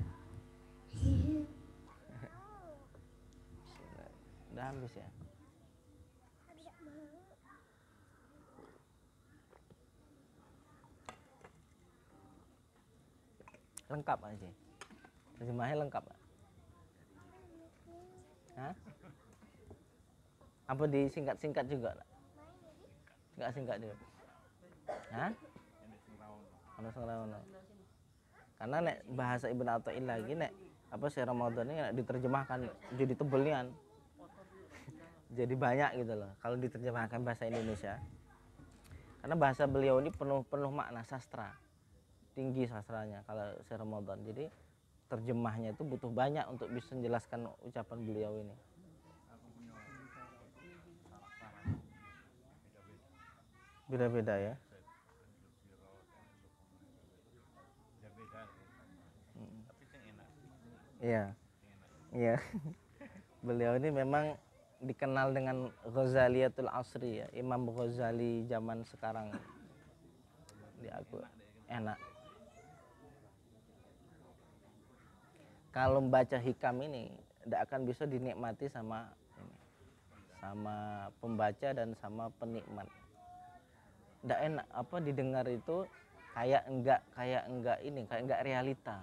Udah habis ya. Lengkap aja. Terjemahnya lengkap. Hah? Apa disingkat-singkat juga? Enggak singkat juga. Hah? Karena nek bahasa Ibnu Athaillah lagi nek apa sih Ramadan ini nek diterjemahkan jadi tebelnya. jadi banyak gitu loh kalau diterjemahkan bahasa Indonesia. Karena bahasa beliau ini penuh makna sastra, tinggi sastranya kalau Syekh Ramadan. Jadi terjemahnya itu butuh banyak untuk bisa menjelaskan ucapan beliau ini. Beda-beda ya. Iya, iya. Beliau ini memang dikenal dengan Ghazaliyatul Asri ya, Imam Ghazali zaman sekarang. Aku enak. Kalau membaca hikam ini tidak akan bisa dinikmati sama ini, sama pembaca dan sama penikmat. Tidak enak apa didengar itu kayak enggak ini, kayak enggak realita.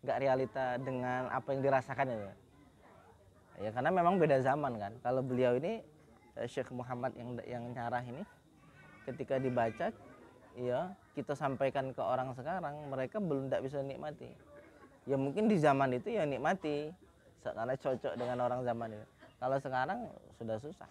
Enggak realita dengan apa yang dirasakan itu. Ya karena memang beda zaman kan. Kalau beliau ini Syekh Muhammad yang nyarah ini ketika dibaca ya kita sampaikan ke orang sekarang, mereka belum tidak bisa nikmati. Ya mungkin di zaman itu ya nikmati karena cocok dengan orang zaman itu. Kalau sekarang sudah susah.